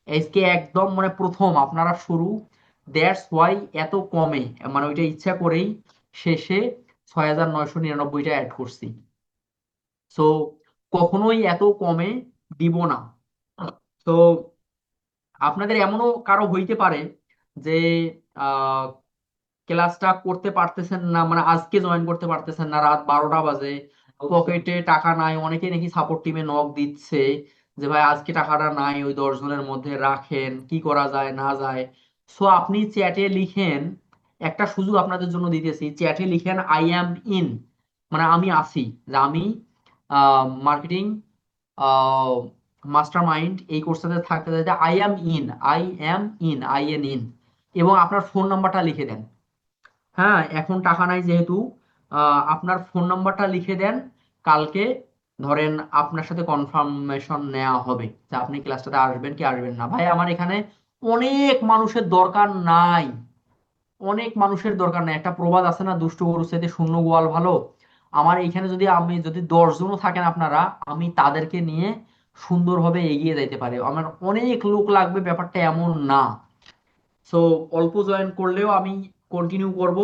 আজকে একদম মানে প্রথম আপনারা শুরু, দ্যাটস ওয়াই এত কমে, মানে ওইটা ইচ্ছা করেই শেষে 6,999টা অ্যাড করছি। সো কখনোই এত কমে দিব না। তো আপনাদের এমনও কারো হইতে পারে যে আহ ক্লাসটা করতে পারতেছেন না, মানে আজকে জয়েন করতে পারতেছেন না, রাত 12টা বাজে, পকেটে টাকা নাই, অনেকে নাকি সাপোর্ট টিমে নক দিচ্ছে যে ভাই আজকে টাকাটা নাই, ওই 10 জনের মধ্যে রাখেন, কি করা যায় না যায়। সো আপনি চ্যাটে লিখেন, একটা সুযোগ আপনাদের জন্য দিতেছি, চ্যাটে লিখেন আই অ্যাম ইন, মানে আমি আছি, যে আমি মার্কেটিং মাস্টার মাইন্ড, এই কোর্সটাতে থাকতে চাইতে আই এম ইন এবং আপনার ফোন নাম্বারটা লিখে দেন। হ্যাঁ, এখন টাকা নাই যেহেতু আপনার ফোন নাম্বারটা লিখে দেন। কালকে ধরেন আপনার সাথে কনফার্মেশন নেওয়া হবে যে আপনি ক্লাসটাতে আসবেন কি আসবেন না। ভাই আমার এখানে অনেক মানুষের দরকার নাই, অনেক মানুষের দরকার নাই। একটা প্রবাদ আছে না, দুষ্ট গরুর চাইতে শূন্য গোয়াল ভালো। আমার এইখানে যদি আমি যদি 10 জনও থাকেন আপনারা, আমি তাদেরকে নিয়ে সুন্দরভাবে এগিয়ে যাইতে পারি। আমার অনেক লোক লাগবে ব্যাপারটা এমন না। সো অল্প জয়েন করলেও আমি কন্টিনিউ করব,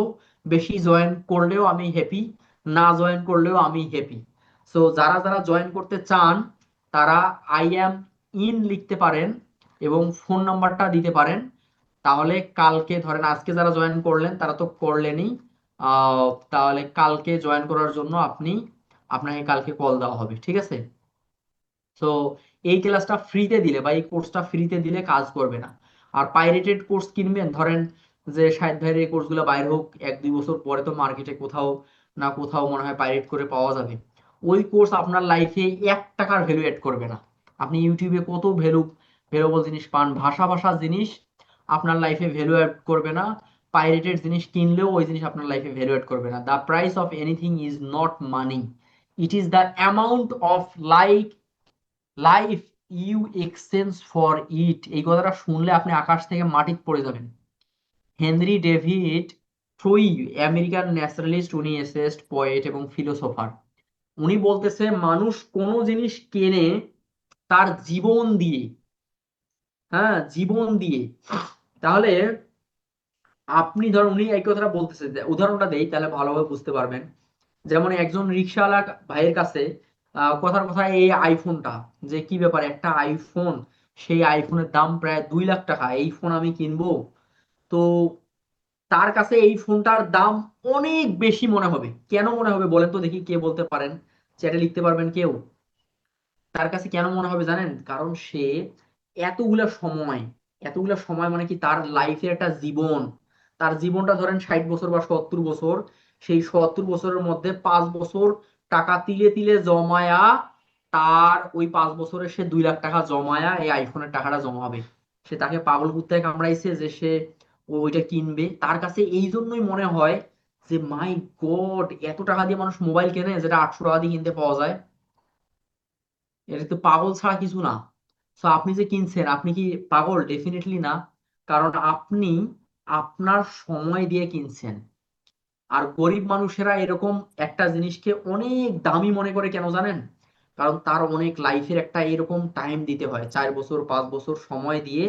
বেশি জয়েন করলেও আমি হ্যাপি, না জয়েন করলেও আমি হ্যাপি। সো যারা যারা জয়েন করতে চান তারা আই এম লিখতে পারেন এবং ফোন নাম্বারটা দিতে পারেন। তাহলে কালকে ধরেন আজকে যারা জয়েন করলেন তারা তো করলেনই, তাহলে কালকে জয়েন করার জন্য আপনাকে কালকে কল দেওয়া হবে, ঠিক আছে? তো এই ক্লাসটা ফ্রিতে দিলে বা এই কোর্সটা ফ্রিতে দিলে কাজ করবে না। আর পাইরেটেড কোর্স কিনবেন, ধরেন যে শাহিদ ভাইয়ের এই কোর্সগুলো বাইর হোক 1-2 বছর পরে তো মার্কেটে কোথাও না কোথাও মনে হয় পাইরেট করে পাওয়া যাবে। ওই কোর্স আপনার লাইফে 1 টাকার ভ্যালু এড করবে না। আপনি ইউটিউবে কত ভ্যালুয়েবল জিনিস পান, ভাষা ভাষা জিনিস, আপনার লাইফে ভ্যালু এড করবে না। পাইরেটেড জিনিস কিনলেও ওই জিনিস আপনার লাইফে ভ্যালু এড করবে না। The price of anything is not money, it is the amount of life you exchange for it. এই কথাটা শুনলে আপনি আকাশ থেকে মাটিতে পড়ে যাবেন। Henry David Thoreau, American naturalist, উনি এসেস্ট, পোয়েট এবং ফিলোসোফার। উনি বলতেছে মানুষ কোনো জিনিস কেনে তার জীবন দিয়ে। হ্যাঁ, জীবন দিয়ে। তাহলে আপনি ধরুন, উনি এই কথাটা বলতেছে, যে উদাহরণটা দেই তাহলে ভালোভাবে বুঝতে পারবেন। যেমন একজন রিক্সাওয়ালা ভাইয়ের কাছে কথার কথা এই আইফোনটা, যে কি ব্যাপার একটা আইফোন, সেই আইফোনের দাম প্রায় 2 লাখ টাকা, এই ফোন আমি কিনবো। তো তার কাছে এই ফোনটার দাম অনেক বেশি মনে হবে। কেন মনে হবে বলেন তো দেখি, কে বলতে পারেন? চ্যাটে লিখতে পারবেন কেউ? তার কাছে কেন মনে হবে জানেন? কারণ সে এতগুলা সময়, এতগুলা সময় মানে কি, তার লাইফের একটা জীবন, তার জীবনটা ধরেন 60 বছর বা 70 বছর, সেই 70 বছরের মধ্যে 5 বছর টাকা তিলে তিলে জমায়া, তার ওই 5 বছরে সে 2 লাখ টাকা জমায়া এই আইফোনের টাকাটা জমাবে। সে তাকে পাগল কুত্তায় কামড়াইছে যে সে ওইটা কিনবে। তার কাছে এই জন্যই মনে হয় যে মাই গড, এত টাকা দিয়ে মানুষ মোবাইল কেনে যেটা 800 টাকা দিয়ে কিনতে পাওয়া যায়। এটা তো পাগল ছাড়া কিছু না। তো আপনি যে কিনছেন, আপনি কি পাগল? ডেফিনেটলি না। কারণ আপনি আপনার সময় দিয়ে কিনছেন। আর গরিব মানুষেরা এরকম একটা জিনিসকে অনেক দামি মনে করে কেন জানেন? কারণ তার অনেক লাইফের একটা এরকম টাইম দিতে হয়, 4 বছর 5 বছর সময় দিয়ে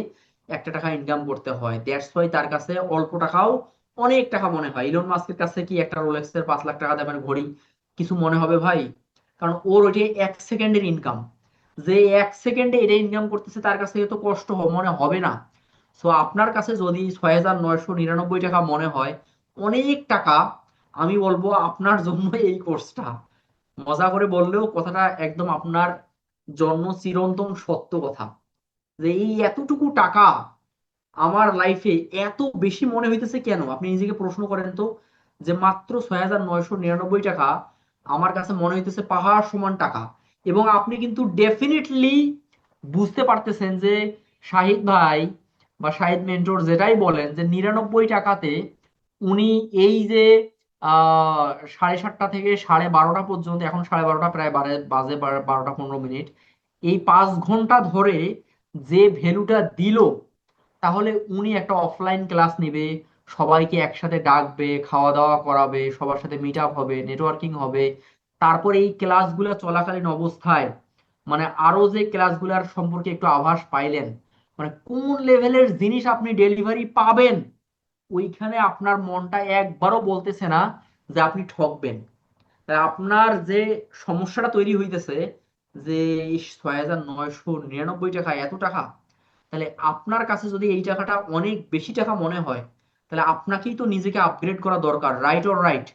একটা টাকা ইনকাম করতে হয়। দ্যাটস ওয়াই তার কাছে অল্প টাকাও অনেক টাকা মনে হয়। ইলন মাস্কের কাছে কি একটা রোলেক্সের 5 লাখ টাকা দামের ঘড়ি কিছু মনে হবে ভাই? কারণ ওর ওইটা 1 সেকেন্ডের ইনকাম। যে 1 সেকেন্ডে এটা ইনকাম করতেছে তার কাছে তো কষ্ট মনে হবে না। সো আপনার কাছে যদি 6,999 টাকা মনে হয় অনেক টাকা, আমি বলবো আপনার জন্য এই কোর্সটা। মজা করে বললেও কথাটা একদম আপনার জন্য চিরন্তন সত্য কথা, যে এই এতটুকু টাকা আমার লাইফে এত বেশি মনে হইতেছে কেন? আপনি নিজেকে প্রশ্ন করেন তো, যে মাত্র 6,999 টাকা আমার কাছে মনে হইতেছে পাহাড় সমান টাকা। এবং আপনি কিন্তু ডেফিনেটলি বুঝতে পারতেছেন যে শাহিদ ভাই বা শাহিদ মেন্টর যেটাই বলেন, যে 99 টাকাতে উনি এই যে আহ 7:30 থেকে 12:30 পর্যন্ত, এখন 12:30 প্রায় বাজে 12টা 15 মিনিট, এই 5 ঘন্টা ধরে যে ভ্যালুটা দিল, তাহলে উনি একটা অফলাইন ক্লাস নিবে, সবাইকে একসাথে ডাকবে, খাওয়া দাওয়া করাবে, সবার সাথে মিট আপ হবে, নেটওয়ার্কিং হবে। তারপরে এই ক্লাসগুলো চলাকালীন অবস্থায় মানে আরো যে ক্লাসগুলোর সম্পর্কে একটু আভাস পাইলেন, মানে কোন লেভেলের জিনিস আপনি ডেলিভারি পাবেন, ওইখানে আপনার মনটা একবারও বলতেছে না যে আপনি ঠকবেন। তাই আপনার যে সমস্যাটা তৈরি হইতেছে, যে 6,999 টাকা, এত টাকা, তাহলে আপনার কাছে যদি এই টাকাটা অনেক বেশি টাকা মনে হয়, তাহলে আপনাকেই তো নিজেকে আপগ্রেড করা দরকার, রাইট অর রাইট?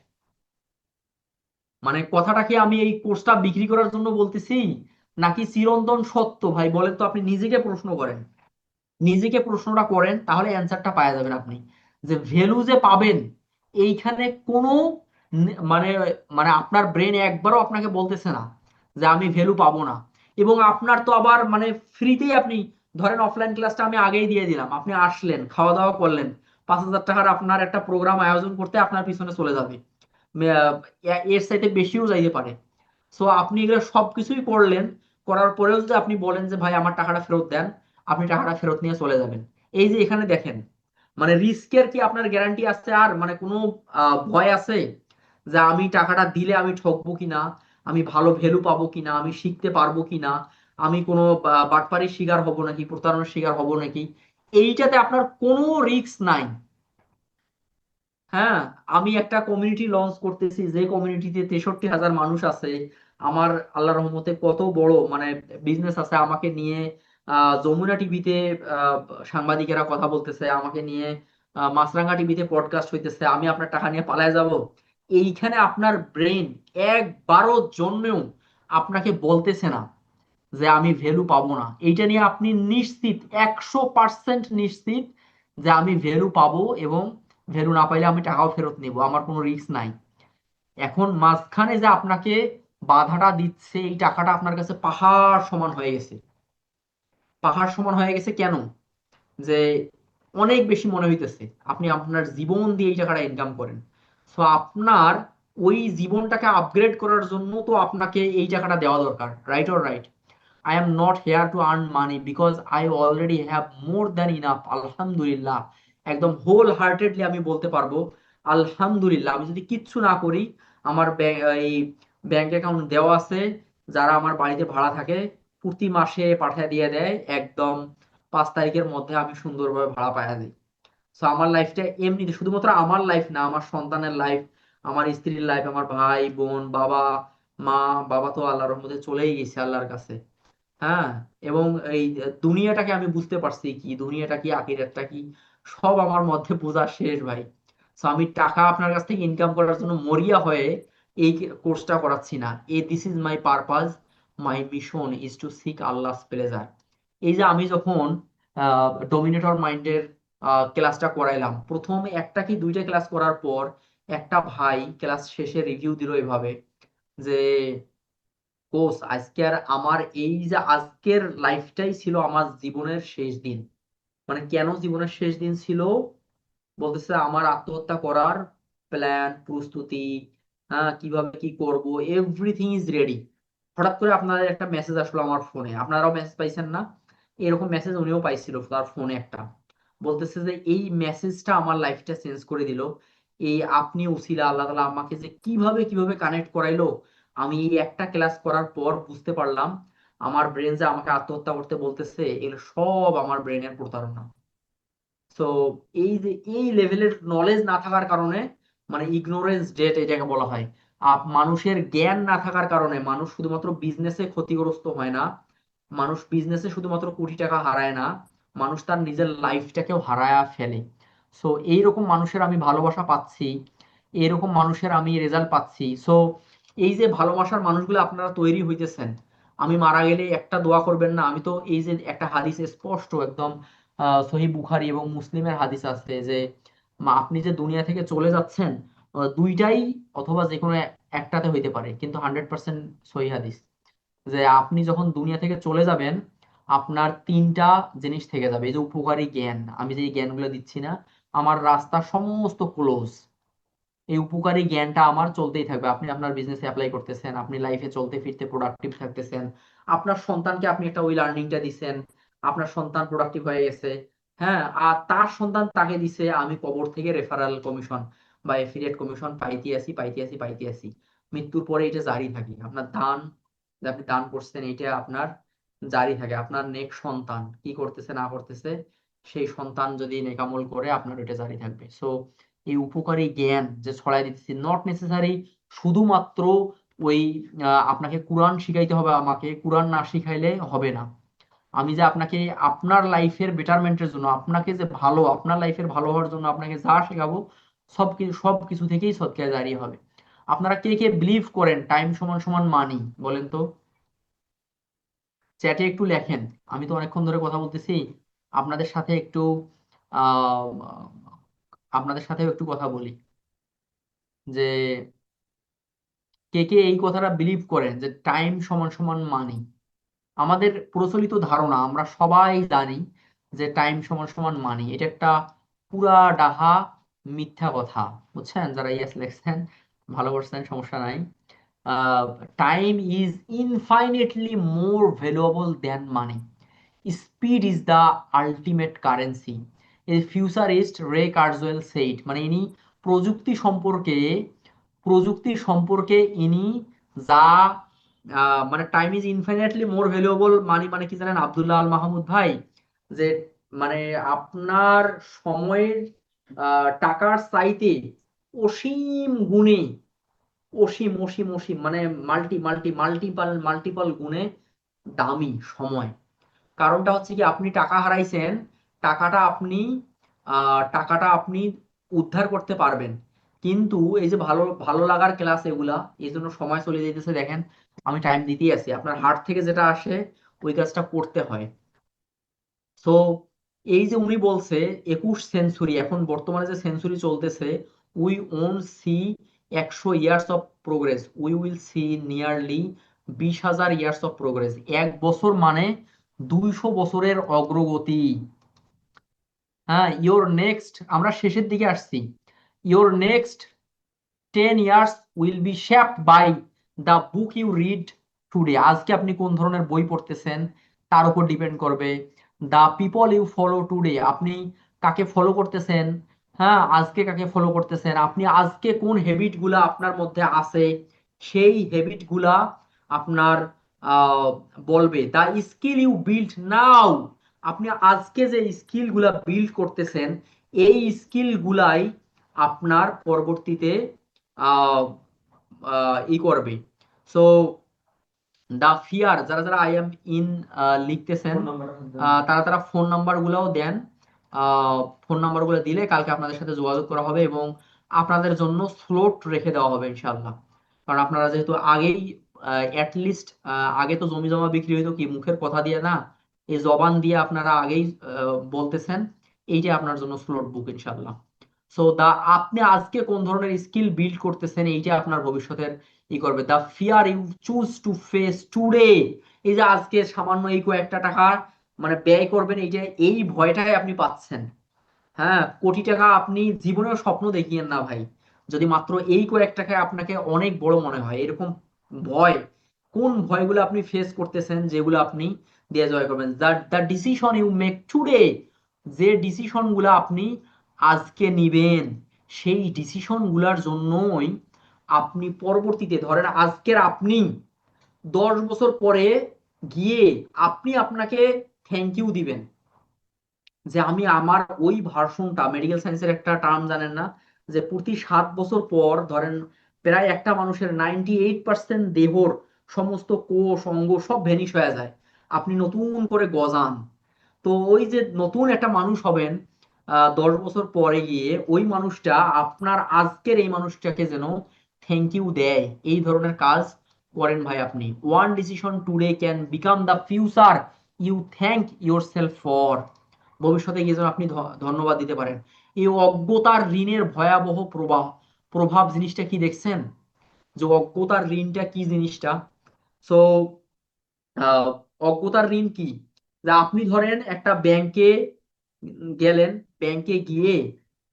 মানে কথাটা কি আমি এই কোর্সটা বিক্রি করার জন্য বলতেছি, নাকি চিরন্তন সত্য? ভাই বলেন তো, আপনি নিজেকে প্রশ্ন করেন, নিজেকে প্রশ্নটা করেন, তাহলে অ্যান্সারটা পাওয়া যাবেন আপনি। যে ভ্যালু যে পাবেন, এইখানে কোনো মানে মানে আপনার ব্রেন একবারও আপনাকে বলতেছে না যে আমি ভ্যালু পাবো না। এবং আপনার তো আবার মানে ফ্রিতেই আপনি ধরেন অফলাইন ক্লাসটা আমি আগেই দিয়ে দিলাম, আপনি আসলেন, খাওয়া দাওয়া করলেন, 5,000 টাকার আপনার একটা প্রোগ্রাম আয়োজন করতে আপনার পিছনে চলে যাবে, এর চাইতে বেশিও যাইতে পারে। সো আপনি এগুলো সবকিছুই করলেন, করার পরেও যদি আপনি বলেন যে ভাই আমার টাকাটা ফেরত দেন, আপনি টাকাটা ফেরত নিয়ে চলে যাবেন। এই যে এখানে দেখেন, মানে রিস্কের কি আপনার গ্যারান্টি আছে? আর মানে কোনো ভয় আছে যে আমি টাকাটা দিলে আমি ঠকবো কিনা, আমি ভালো ভ্যালু পাবো কিনা, আমি শিখতে পারবো কিনা, আমি কোনো বাটপারির শিকার হব নাকি, প্রতারণার শিকার হব নাকি? এইটাতে আপনার কোনো রিস্ক নাই। হ্যাঁ, আমি একটা কমিউনিটি লঞ্চ করতেছি, যে কমিউনিটিতে 63,000 মানুষ আছে। আমার আল্লাহ রহমতে কত বড় মানে বিজনেস আছে আমাকে নিয়ে। যমুনা টিভিতে সাংবাদিকেরা কথা বলতেছে আমাকে নিয়ে, মাছরাঙ্গা টিভিতে পডকাস্ট হইতেছে, আমি আপনার টাকা নিয়ে পালায় যাব? এইখানে আপনার ব্রেন একবারও জন্মেও আপনাকে বলতেছে না যে আমি ভ্যালু পাবো না। এইটা নিয়ে আপনি নিশ্চিত, 100% নিশ্চিত যে আমি ভ্যালু পাবো, এবং ভ্যালু না পাইলে আমি টাকাও ফেরত নেব, আমার কোনো রিস্ক নাই। এখন মাঝখানে যে আপনাকে বাধাটা দিচ্ছে, এই টাকাটা আপনার কাছে পাহাড় সমান হয়ে গেছে। পাহাড় সমান হয়ে গেছে কেন? যে অনেক বেশি মনে হইতেছে আপনি আপনার জীবন দিয়ে এই টাকাটা ইনকাম করেন। সো আপনার ওই জীবনটাকে আপগ্রেড করার জন্য তো আপনাকে এই টাকাটা দেওয়া দরকার, right or right? I am not here to earn money because I already have more than enough. আলহামদুলিল্লাহ, একদম হোল হার্টেডলি আমি বলতে পারবো আলহামদুলিল্লাহ। আমি যদি কিচ্ছু না করি, আমার এই ব্যাংক অ্যাকাউন্ট দেওয়া আছে, যারা আমার বাড়িতে ভাড়া থাকে প্রতি মাসে পাঠিয়ে দিয়ে দেয়, একদম 5 তারিখের মধ্যে আমি সুন্দরভাবে ভাড়া পাইয়া দিই। সো আমার লাইফটা এমনিতে, শুধুমাত্র আমার লাইফ না, আমার সন্তানের লাইফ, আমার স্ত্রীর লাইফ, আমার ভাই বোন, বাবা মা, বাবা তো আল্লাহর রহমতে চলেই গেছে আল্লাহর কাছে। হ্যাঁ, এবং এই দুনিয়াটাকে আমি বুঝতে পারছি কি, দুনিয়াটা কি, আখিরাতটা কি, সব আমার মধ্যে বোঝা শেষ ভাই। তো আমি টাকা আপনার কাছ থেকে ইনকাম করার জন্য মরিয়া হয়ে এই কোর্সটা করাচ্ছি না। This is my purpose, my mission is to seek আল্লাহস pleasure. এই যে আমি যখন ডোমিনেটর মাইন্ডের ক্লাসটা করাইলাম, প্রথমে একটা কি দুইটা ক্লাস করার পর একটা ভাই ক্লাস শেষে রিভিউ দিল এভাবে যে, কোচ আজকে আর আমার এই যে আজকের লাইফটাই ছিল আমার জীবনের শেষ দিন। মানে কেন জীবনের শেষ দিন ছিল? বলতেছে আমার আত্মহত্যা করার প্ল্যান, প্রস্তুতি, হ্যাঁ কিভাবে কি করব, এভরিথিং ইজ রেডি। হঠাৎ করে আপনাদের একটা মেসেজ আসলো আমার ফোনে, আপনারাও মেসেজ পাইছেন না? এরকম মেসেজ উনিও পাইছিল তার ফোনে একটা। বলতেছে যে এই মেসেজটা আমার লাইফটা চেঞ্জ করে দিল। এই আপনি উসিলা, আল্লাহ তাআলা আমাকে যে কিভাবে কিভাবে কানেক্ট করাইলো, আমি এই একটা ক্লাস করার পর বুঝতে পারলাম আমার ব্রেন যে আমাকে আত্মহত্যা করতে বলতেছে, এগুলো সব আমার ব্রেনের প্রতারণা। তো এই যে এই লেভেলের নলেজ না থাকার কারণে, মানে ইগনোরেন্স ডেট এটাকে বলা হয়, মানুষের জ্ঞান না থাকার কারণে মানুষ শুধুমাত্র বিজনেসে ক্ষতিগ্রস্ত হয় না, মানুষ বিজনেসে শুধুমাত্র কোটি টাকা হারায় না, মানুষ তার নিজের লাইফটাকেও হারায়া ফেলে। সো এইরকম মানুষের আমি ভালোবাসা পাচ্ছি, এরকম মানুষের আমি রেজাল্ট পাচ্ছি। সো এই যে ভালোবাসার মানুষগুলো আপনারা তৈরি হইতেছেন, আমি মারা গেলে একটা দোয়া করবেন না? আমি তো এই যে একটা হাদিস স্পষ্ট একদম সহিহ বুখারী এবং মুসলিমের হাদিস আছে যে আপনি যে দুনিয়া থেকে চলে যাচ্ছেন, দুইটাই অথবা যে কোনো একটাতে হইতে পারে, কিন্তু 100% সহিহ হাদিস যে আপনি যখন দুনিয়া থেকে চলে যাবেন, আপনার তিনটা জিনিস থেকে যাবে। এই যে উপকারী জ্ঞান, আমি যে এই জ্ঞানগুলো দিচ্ছি না, আমার রাস্তা সমস্ত ক্লোজ, এই উপকারী জ্ঞানটা আমার চলতেই থাকবে। আপনি আপনার বিজনেসে অ্যাপ্লাই করতেছেন, আপনি লাইফে চলতে ফিরতে প্রোডাক্টিভ থাকতেছেন, আপনার সন্তানকে আপনি একটা ওই লার্নিংটা দিচ্ছেন, আপনার সন্তান প্রোডাক্টিভ হয়ে গেছে। হ্যাঁ, আর তার সন্তান তাকে দিছে, আমি কবর থেকে রেফারাল কমিশন বা এফিলিয়েট কমিশন পাইতে আসি পাইতে আসি পাইতে আসি। মৃত্যুর পরে এটা জারি থাকে, আপনার দান যে আপনি দান করছেন এটা আপনার জারি থাকে। আপনার নেক্সট সন্তান কি করতেছে না করতেছে, সেই সন্তান যদি নেকামল করে আপনার এটা জারি থাকবে। সো এই উপকারী জ্ঞান যে ছড়াই দিতেছি, নট নেসেসারি শুধুমাত্র ওই আপনাকে কোরআন শিখাইতে হবে, আমাকে কোরআন না শিখাইলে হবে না। আমি যে আপনাকে আপনার লাইফের বেটারমেন্টের জন্য, আপনাকে যে ভালো, আপনার লাইফের ভালো হওয়ার জন্য আপনাকে যা শেখাবো, সব কিছু থেকেই সদকা জারিয়া হবে। আপনারা কে কে বিলিভ করেন টাইম সমান সমান মানি, বলেন তো? চ্যাটে একটু লেখেন। আমি তো অনেকক্ষণ ধরে কথা বলতেছি, আপনাদের সাথে একটু আহ আপনাদের সাথেও একটু কথা বলি যে কে কে এই কথাটা বিলিভ করেন যে টাইম সমান সমান মানি। আমাদের প্রচলিত ধারণা, আমরা সবাই জানি যে টাইম সমান সমান মানি। এটা একটা পুরা ডাহা মিথ্যা কথা, বুঝছেন? যারা ইয়েস লেখছেন ভালো করছেন, সমস্যা নাই। Time is infinitely more valuable than money. Speed is the ultimate currency. এই ফিউচারিস্ট রে কার্জওয়েল সেইড, মানে ইনি প্রযুক্তি সম্পর্কে ইনি যা মানে time is infinitely more valuable money মানে কি জানেন আব্দুল্লাহ আল মাহমুদ ভাই? যে মানে আপনার সময়ের টাকার চাইতে অসীম গুণে, অসীম অসীম অসীম মানে মাল্টিপাল গুণে দামি সময়। কারণটা হচ্ছে কি, আপনি টাকা হারাইছেন, টাকাটা আপনি টাকাটা আপনি উদ্ধার করতে পারবেন, কিন্তু এই যে ভালো ভালো লাগার ক্লাস এগুলা, এই জন্য সময় চলে যেতেছে। দেখেন আমি টাইম দিতেই আছি, আপনার হার্ট থেকে যেটা আসে ওই কাজটা করতে হয়। সো এই যে উনি বলছে 21 সেঞ্চুরি, এখন বর্তমানে যে সেঞ্চুরি চলতেছে, we won't see 100 years of progress, we will see nearly 20,000 years of progress. 1 বছর মানে 200 বছরের অগ্রগতি। হ্যাঁ, ইয়োর নেক্সট, আমরা শেষের দিকে আসছি, your next 10 years will be shaped by the book you read today. আজকে আপনি কোন ধরনের বই পড়তেছেন তার উপর ডিপেন্ড করবে। The people you follow today, আপনি কাকে ফলো করতেছেন, হ্যাঁ আজকে কাকে ফলো করতেছেন, আপনি আজকে কোন হ্যাবিট গুলা আপনার মধ্যে আছে, সেই হ্যাবিট গুলা আপনার আহ, বলবে। দ্য স্কিল ইউ বিল্ড নাও, আপনি আজকে যে স্কিল গুলা বিল্ড করতেছেন, এই স্কিল গুলাই আপনার পরবর্তীতে আহ ই করবে। সো দা ফিয়ার, যারা যারা আই এম ইন লিখতেছেন, তারা তারা ফোন নাম্বার গুলাও দেন। ফোন নাম্বার গুলো দিলে কালকে আপনাদের সাথে যোগাযোগ করা হবে এবং আপনাদের জন্য স্লট রেখে দেওয়া হবে ইনশাল্লাহ। কারণ আপনারা যেহেতু আগেই অ্যাটলিস্ট, আগে তো জমি জমা বিক্রি হইতো কি মুখের কথা দিয়ে না, এই জবান দিয়ে আপনারা আগেই বলতেছেন, এইটা আপনার জন্য স্লট বুক ইনশাল্লাহ। সো দা, আপনি আজকে কোন ধরনের স্কিল বিল্ড করতেছেন এইটা আপনার ভবিষ্যতের ই করবে। The fear you choose to face today, এই যে আজকে সামান্য এই কয়েকটা টাকা মানে ব্যয় করবেন, এই যে এই ভয়টাই আপনি পাচ্ছেন। হ্যাঁ, কোটি টাকা আপনি জীবনেও স্বপ্ন দেখিয়েন না ভাই, যদি মাত্র এই কয়েক টাকায় আপনাকে অনেক বড় মনে হয়। এরকম ভয়, কোন ভয়গুলো আপনি ফেস করতেছেন যেগুলো আপনি দিয়ে জয় করবেন? The decision you make today, যে ডিসিশন গুলো আপনি আজকে নিবেন, সেই ডিসিশন গুলার জন্যই আপনি পরবর্তীতে, ধরেন আজকের আপনি 10 বছর পরে গিয়ে আপনি আপনাকে থ্যাংক ইউ দিবেন যে আমি আমার ওই ভার্সনটা, মেডিকেল সায়েন্সের একটা টার্ম জানেন না, যে প্রতি 7 বছর পর ধরেন প্রায় একটা মানুষের 98% দেহর সমস্ত কোষ অঙ্গ সব ভ্যানিশ হয়ে যায়, আপনি নতুন করে গজান। তো ওই যে নতুন একটা মানুষ হবেন 10 বছর পরে গিয়ে, ওই মানুষটা আপনার আজকের এই মানুষটাকে যেন থ্যাংক ইউ দেয়, এই ধরনের কাজ করেন ভাই আপনি। One decision today can become the future you thank yourself for, ভবিষ্যতে গিয়ে যেন আপনি ধন্যবাদ দিতে পারেন। এই অজ্ঞতার ঋণের ভয়াবহ প্রভাব জিনিসটা কি দেখছেন? যে অজ্ঞতার ঋণটা কি জিনিসটা? সো আহ, অজ্ঞতার ঋণ কি? যে আপনি ধরেন একটা ব্যাংকে গেলেন, ব্যাংকে গিয়ে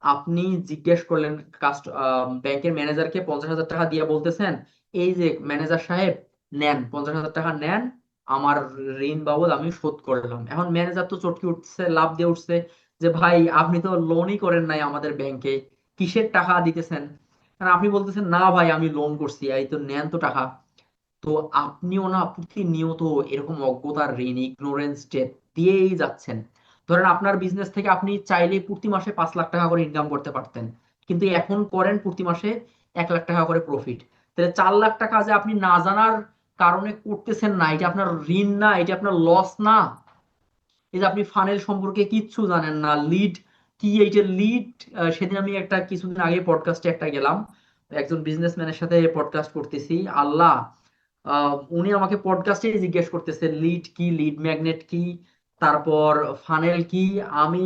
আপনি জিজ্ঞেস করলেন, ব্যাংকের ম্যানেজারকে 50,000 টাকা দিয়ে বলতেছেন, এই যে ম্যানেজার সাহেব নেন 50,000 টাকা নেন, আমার ঋণ বাবদ আমি শোধ করলাম। এখন ম্যানেজার তো চটকে উঠছে, লাভ দিয়ে উঠছে যে ভাই আপনি তো লোনই করেন নাই আমাদের ব্যাংকে, কিসের টাকা দিতেছেন? কারণ আপনি বলতেছেন না ভাই আমি লোন করছি, এই তো নেন তো টাকা। তো আপনিও না প্রতিনিয়ত এরকম অজ্ঞতার ঋণ, ইগনোরেন্স ডেট দিয়েই যাচ্ছেন। ধরেন আপনার বিজনেস থেকে আপনি চাইলে প্রতি মাসে 5 লাখ টাকা করে ইনকাম করতে পারতেন, কিন্তু এখন করেন প্রতি মাসে 1 লাখ টাকা করে প্রফিট। তাহলে 4 লাখ টাকা যে আপনি না জানার কারণে করতেছেন না, এটা আপনার ঋণ না, এটা আপনার লস না? এই যে আপনি ফানেল সম্পর্কে কিচ্ছু জানেন না, লিড কি, এইটা লিড। সেদিন আমি একটা কিছুদিন আগে পডকাস্টে একটা গেলাম, একজন বিজনেসম্যানের সাথে পডকাস্ট করতেছি, আল্লাহ উনি আমাকে পডকাস্টে জিজ্ঞেস করতেছে লিড কি, লিড ম্যাগনেট কি, তারপর ফানেল কি। আমি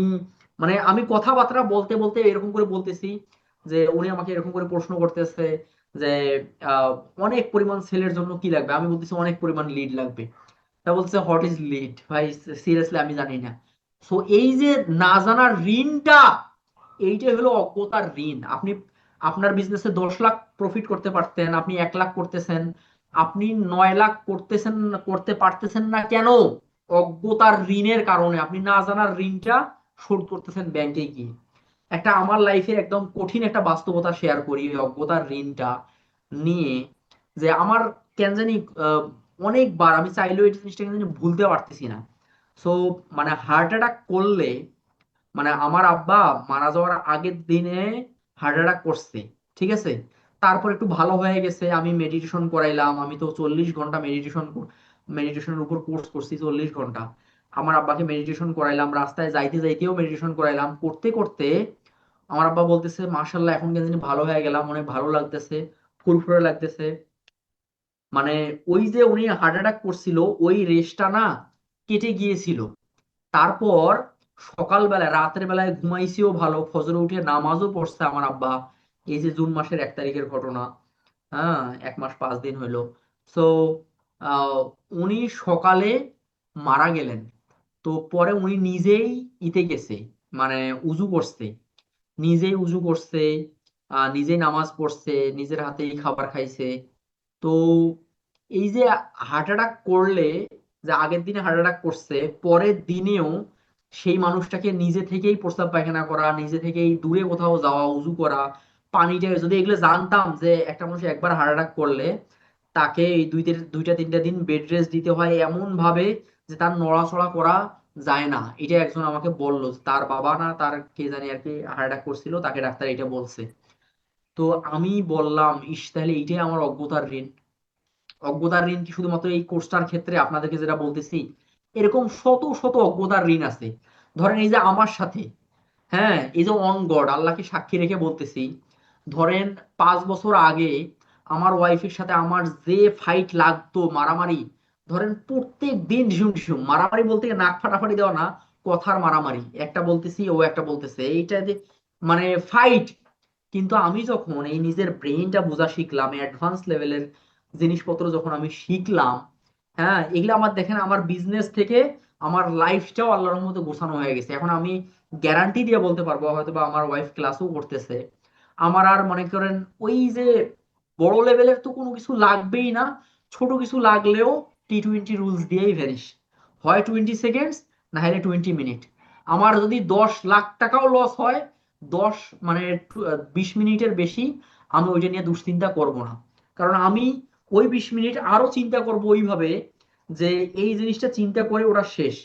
মানে আমি কথাবার্তা বলতে বলতে এরকম করে বলতেছি যে উনি আমাকে এরকম করে প্রশ্ন করতেছে যে আহ, অনেক পরিমাণ সেলের জন্য কি লাগবে, আমি বলতেছি অনেক পরিমাণ লিড লাগবে। তা বলছে হোয়াট ইজ লিড ভাই, সিরিয়াসলি আমি জানি না। সো এই যে না জানার ঋণটা, এইটাই হলো অজ্ঞতার ঋণ। আপনি আপনার বিজনেসে 10 লাখ প্রফিট করতে পারতেন, আপনি 1 লাখ করতেছেন, আপনি 9 লাখ করতেছেন, করতে পারতেছেন না কেন? অজ্ঞতার ঋণের কারণে। আপনি না জানার ঋণটা শোধ করতেছেন ব্যাংকে গিয়ে। একটা আমার লাইফের একদম কঠিন একটা বাস্তবতা শেয়ার করি এই অজ্ঞতার ঋণটা নিয়ে। যে আমার কেন জানি আহ, অনেকবার আমি চাইলেও এই জিনিসটা কেন জানি ভুলতে পারতেছি না। সো মানে হার্ট অ্যাটাক করলে, মানে আমার আব্বা মারা যাওয়ার আগের দিনে হার্ট অ্যাটাক করছে, ঠিক আছে? তারপর একটু ভালো হয়ে গেছে, আমি মেডিটেশন করাইলাম, আমি তো 40 ঘন্টা মেডিটেশনের উপর কোর্স করছি, 40 ঘন্টা। আমার আব্বাকে মেডিটেশন করাইলাম, রাস্তায় যাইতে যাইতেও মেডিটেশন করাইলাম, করতে করতে আমার আব্বা বলতেছে মাশাল্লাহ এখন কেন জানি ভালো হয়ে গেলাম, অনেক ভালো লাগতেছে, ফুরফুরে লাগতেছে। মানে ওই যে উনি হার্ট অ্যাটাক করছিল, ওই রেশটা না কেটে গিয়েছিল। তারপর সকালবেলা রাতের বেলায় ঘুমাইছিও ভালো, ফজরে উঠে নামাজও পড়ছে আমার আব্বা। এই যে জুন মাসের 1 তারিখের ঘটনা, হ্যাঁ, 1 মাস 5 দিন হইলো। তো আহ, উনি সকালে মারা গেলেন। তো পরে উনি নিজেই ইতে গেছে, মানে উজু করছে, নিজেই উজু করছে, নিজেই নামাজ পড়ছে, নিজের হাতেই খাবার খাইছে। তো এই যে হার্ট অ্যাটাক করলে, যে আগের দিনে হার্ট অ্যাটাক করছে, পরের দিনেও সেই মানুষটাকে নিজে থেকেই প্রস্রাব পায়খানা করা, নিজে থেকেই দূরে কোথাও যাওয়া, উজু করা, পানিটা যদি এগুলো জানতাম যে একটা মানুষ একবার হার্ট অ্যাটাক করলে তাকে এই 2-3টা দিন বেড রেস্ট দিতে হয় এমন ভাবে যে তার নড়াচড়া করা যায় না। এটা একজন আমাকে বললো, তার বাবা না তার কে জানি আর কি হার্ট অ্যাটাক করছিল, তাকে ডাক্তার এটা বলছে। তো আমি বললাম ইস, তাহলে এইটাই আমার অজ্ঞতার ঋণ। অজ্ঞতার ঋণ কি শুধুমাত্র এই কোর্সটার ক্ষেত্রে আপনাদেরকে যেটা বলতেছি, এরকম শত শত অজ্ঞতার ঋণ আছে। ধরেন এই যে আমার সাথে, হ্যাঁ, এই যে অন গড আল্লাহকে সাক্ষী রেখে বলতেছি, ধরেন 5 বছর আগে আমার ওয়াইফের সাথে আমার যে ফাইট লাগতো, মারামারি, ধরেন প্রত্যেক দিন ঢিসুম ঢিসুম মারামারি, বলতে নাক ফাটাফাটি দেওয়া না, কথার মারামারি, একটা বলতেছি ও একটা বলতেছে, এইটা যে মানে ফাইট। কিন্তু আমি যখন এই নিজের ব্রেইনটা বোঝা শিখলাম, অ্যাডভান্স লেভেলের জিনিসপত্র যখন আমি শিখলাম, হ্যাঁ, এগুলো আমার দেখেন আমার বিজনেস থেকে আমার লাইফটাও আল্লাহর রহমতে গোছানো হয়ে গেছে। এখন আমি গ্যারান্টি দিয়ে বলতে পারবো, হয়তো বা আমার ওয়াইফ ক্লাসও করতেছে, আমার আর মনে করেন ওই যে বড় লেভেলের তো কোনো কিছু লাগবেই না, ছোট কিছু লাগলেও T20 রুলস দিয়েই ভ্যানিশ, হয় 20 সেকেন্ডস, না হলে 20 মিনিট। আমার যদি 10 লাখ টাকাও লস হয়, 10 মানে 20 মিনিটের বেশি আমি ওইটা নিয়ে দুশ্চিন্তা করব না। কারণ আমি ওই 20 মিনিট আরো চিন্তা করব ওইভাবে যে এই জিনিসটা চিন্তা করে ওরা শেষ,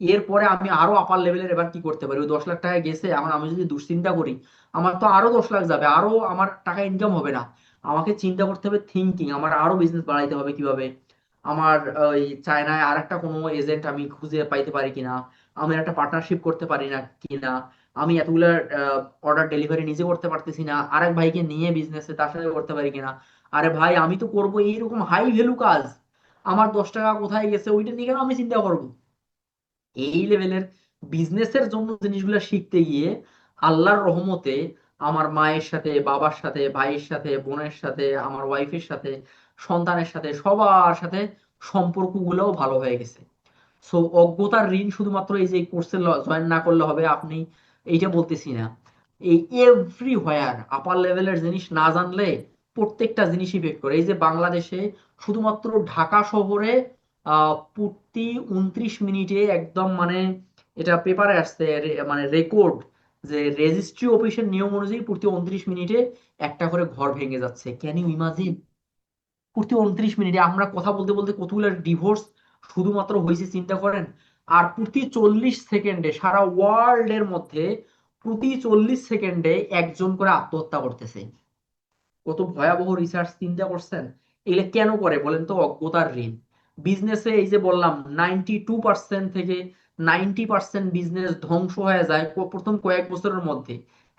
এরপরে আমি আরো আপার লেভেলের এবার কি করতে পারি। ওই 10 লাখ টাকা গেছে, এখন আমি যদি দুশ্চিন্তা করি আমার তো আরো 10 লাখ যাবে, আরো আমার টাকা ইনকাম হবে না। আমাকে চিন্তা করতে হবে থিঙ্কিং, আমার আরো বিজনেস বাড়াইতে হবে কিভাবে, আমার ওই চায়নায় আর একটা কোনো এজেন্ট আমি খুঁজে পাইতে পারি কিনা, আমি একটা পার্টনারশিপ করতে পারি না কিনা, আমি এতগুলো অর্ডার ডেলিভারি নিজে করতে পারতেছি না, আরেক ভাইকে নিয়ে বিজনেসে তার সাথে করতে পারি কিনা। আরে ভাই আমি তো করবো এইরকম হাই ভ্যালু কাজ, আমার 10 টাকা কোথায় গেছে ওইটা নিয়ে কেন আমি চিন্তা করবো। এই লেভেলের বিজনেসের জন্য জিনিসগুলো শিখতে গিয়ে আল্লাহর রহমতে আমার মায়ের সাথে, বাবার সাথে, ভাইয়ের সাথে, বোনের সাথে, আমার ওয়াইফের সাথে, সন্তানের সাথে, সবার সাথে সম্পর্কগুলোও ভালো হয়ে গেছে। সো অজ্ঞতার ঋণ শুধুমাত্র এই যে কোর্সে জয়েন না করলে হবে আপনি, এইটা বলতেছি না। এই এভরিহোয়ার আপার লেভেলের জিনিস না জানলে প্রত্যেকটা জিনিস ইফেক্ট করে। এই যে বাংলাদেশে শুধুমাত্র ঢাকা শহরে প্রতি 29 মিনিটে একদম মানে এটা পেপারে আসছে, মানে রেকর্ড, যে রেজিস্ট্রি অফিসের নিয়ম অনুযায়ী প্রতি 29 মিনিটে একটা করে ঘর ভেঙে যাচ্ছে। Can you imagine? প্রতি 29 মিনিটে আমরা কথা বলতে বলতে কতগুলো ডিভোর্স শুধুমাত্র হয়েছে চিন্তা করেন। আর প্রতি 40 সেকেন্ডে সারা ওয়ার্ল্ড এর মধ্যে প্রতি 40 সেকেন্ডে একজন করে আত্মহত্যা করতেছে। কত ভয়াবহ রিসার্চ, চিন্তা করছেন? এগুলো কেন করে বলেন তো? অজ্ঞতার ঋণ। বিজনেসে এই যে বললাম 92% থেকে 90% বিজনেস ধ্বংস হয়ে যায় প্রথম কয়েক বছরের মধ্যে।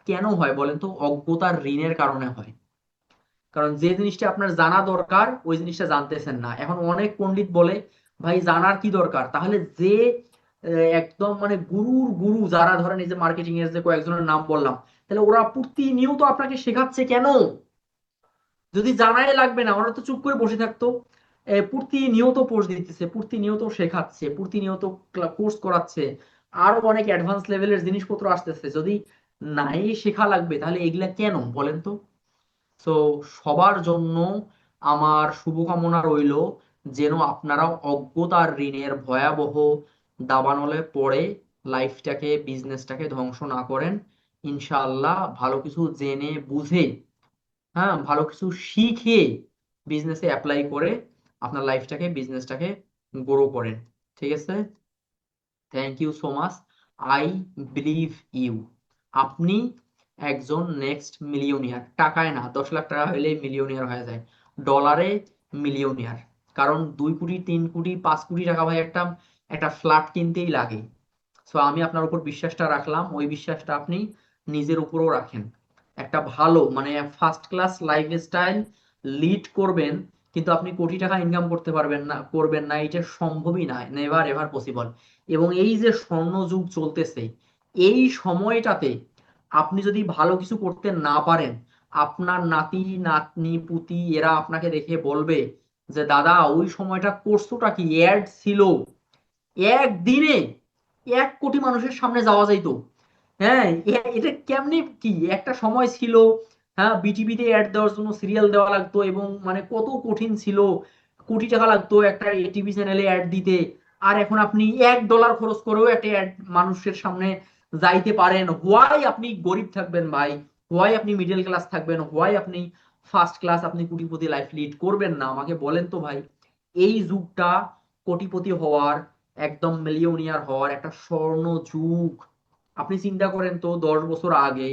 কেন হয় বলেন তো? অজ্ঞতার ঋণের কারণে হয়। কারণ যে জিনিসটা আপনার জানা দরকার ওই জিনিসটা জানতেছেন না। এখন অনেক পণ্ডিত বলে ভাই জানার কি দরকার, তাহলে যে একদম মানে গুরুর গুরু যারা, ধরেন এই যে মার্কেটিং এর যে কয়েকজনের নাম বললাম, তাহলে ওরা প্রতিনিয়ত আপনাকে শেখাচ্ছে কেন? যদি জানাই লাগবে না ওরা তো চুপ করে বসে থাকতো। প্রতিনিয়ত পোস্ট দিতেছে, প্রতিনিয়ত শেখাচ্ছে, প্রতিনিয়ত কোর্স করাচ্ছে, আরো অনেক অ্যাডভান্স লেভেলের জিনিসপত্র আসতেছে। যদি নাই শেখা লাগবে তাহলে এগুলা কেন বলেন তো? তো সবার জন্য আমার শুভকামনা রইল যেন আপনারা অজ্ঞতার ঋণের ভয়াবহ দাবানলে পড়ে লাইফটাকে, বিজনেসটাকে ধ্বংস না করেন। ইনশাআল্লাহ ভালো কিছু জেনে বুঝে, হ্যাঁ, ভালো কিছু শিখে বিজনেসে অ্যাপ্লাই করে আপনার লাইফটাকে, বিজনেসটাকে গ্রো করেন। ঠিক আছে? Thank you so much. I believe you. আপনি একজন নেক্সট মিলিয়নিয়ার। টাকায় না, 10 লাখ টাকা হইলেই মিলিয়নিয়ার হয়ে যায়, ডলারে মিলিয়নিয়ার। কারণ 2 কোটি, 3 কোটি, 5 কোটি টাকা ভাই একটা একটা ফ্ল্যাট কিনতেই লাগে। সো আমি আপনার উপর বিশ্বাসটা রাখলাম, ওই বিশ্বাসটা আপনি নিজের উপরও রাখেন। একটা ভালো মানে ফার্স্ট ক্লাস লাইফস্টাইল লিড করবেন, কিন্তু আপনি কোটি টাকা ইনকাম করতে পারবেন না, করবেন না, এটা সম্ভবই না, নেভার এভার পসিবল। এবং এই যে স্বর্ণ যুগ চলতেছে, এই সময়টাতে আপনি যদি ভালো কিছু করতে না পারেন, আপনার নাতি নাতনি পুতি এরা আপনাকে দেখে বলবে যে দাদা ওই সময়টা করছোটা কি, অ্যাড ছিল, একদিনে 1 কোটি মানুষের সামনে যাওয়া যাইতো। হ্যাঁ, এটা কেমনে কি একটা সময় ছিল। হ্যাঁ, বিটিভিতে অ্যাড দেওয়ার জন্য সিরিয়াল দেওয়া লাগতো এবং মানে কত কঠিন ছিল, কোটি টাকা লাগতো একটা টিভি চ্যানেলে অ্যাড দিতে। আর এখন আপনি $1 খরচ করেও একটা অ্যাড মানুষের সামনে যাইতে পারেন। হোয়াই আপনি গরিব থাকবেন ভাই, হোয়াই আপনি মিডল ক্লাস থাকবেন, হোয়াই আপনি ফার্স্ট ক্লাস, আপনি কোটিপতি লাইফ লিড করবেন না? আমাকে বলেন তো ভাই। এই যুগটা কোটিপতি হওয়ার, একদম মিলিয়নিয়ার হওয়ার একটা স্বর্ণ যুগ। আপনি চিন্তা করেন তো, 10 বছর আগে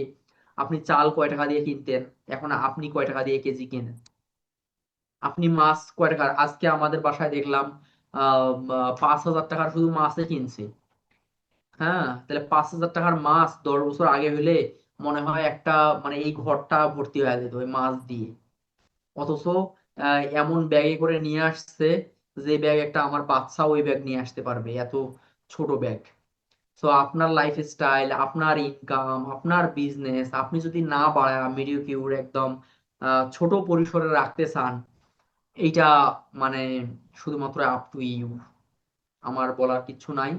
আপনি চাল কয় টাকা দিয়ে কিনতেন, এখন আপনি কয় টাকা দিয়ে কেজি কেনেন? আপনি মাছ কয় টাকা, আজকে আমাদের বাসায় দেখলাম 5,000 টাকার শুধু মাছে কিনছে। হ্যাঁ, তাহলে 5,000 টাকার মাছ 10 বছর আগে হইলে মনে হয় একটা মানে এই ঘরটা ভর্তি হয়ে যেত ওই মাছ দিয়ে। অথচ এমন ব্যাগে করে নিয়ে আসছে যে ব্যাগ একটা আমার বাচ্চা ওই ব্যাগ নিয়ে আসতে পারবে, এত ছোট ব্যাগ। সো আপনার লাইফ স্টাইল, আপনার ইনকাম, আপনার বিজনেস আপনি যদি না বাড়ায় মিডিওকিউর একদম ছোট পরিসরে রাখতে চান, এইটা মানে শুধুমাত্র আপ টু ইউ। আমার বলার কিছু নাই।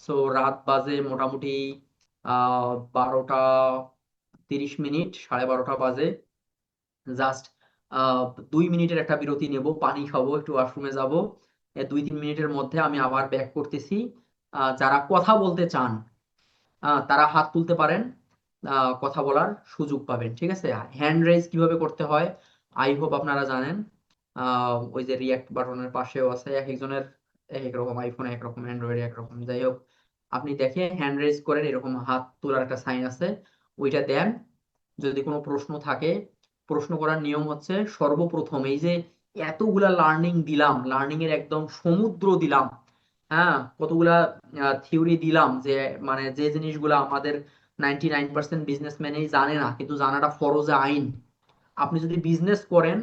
সো রাত বাজে মোটামুটি 12টা 30 মিনিট, 12:30 বাজে। জাস্ট 2 মিনিটের একটা বিরতি নেব, পানি খাবো, একটু ওয়াশরুমে যাব। 2-3 মিনিটের মধ্যে আমি আবার ব্যাক করতেছি। যারা কথা বলতে চান তারা হাত তুলতে পারেন, কথা বলার সুযোগ পাবেন। ঠিক আছে? হ্যান্ড রেজ কিভাবে করতে হয় আই হোপ আপনারা জানেন। ওই যে রিয়াক্ট বাটনের পাশেও আছে, এক একজনের এক এক রকম, আইফোনে একরকম, অ্যান্ড্রয়েডে একরকম, যাই হোক। আপনি দেখে হ্যান্ড রেজ করেন, এরকম হাত তোলার একটা সাইন আছে, ওইটা দেন। যদি কোনো প্রশ্ন থাকে, প্রশ্ন করার নিয়ম হচ্ছে সর্বপ্রথম এই যে এতগুলা লার্নিং দিলাম, লার্নিং এর একদম সমুদ্র দিলাম, হ্যাঁ, কতগুলা থিওরি দিলাম, যে মানে যে জিনিসগুলো আমাদের 99% বিজনেসম্যানই জানে না, কিন্তু জানাটা ফরজে আইন। আপনি যদি বিজনেস করেন,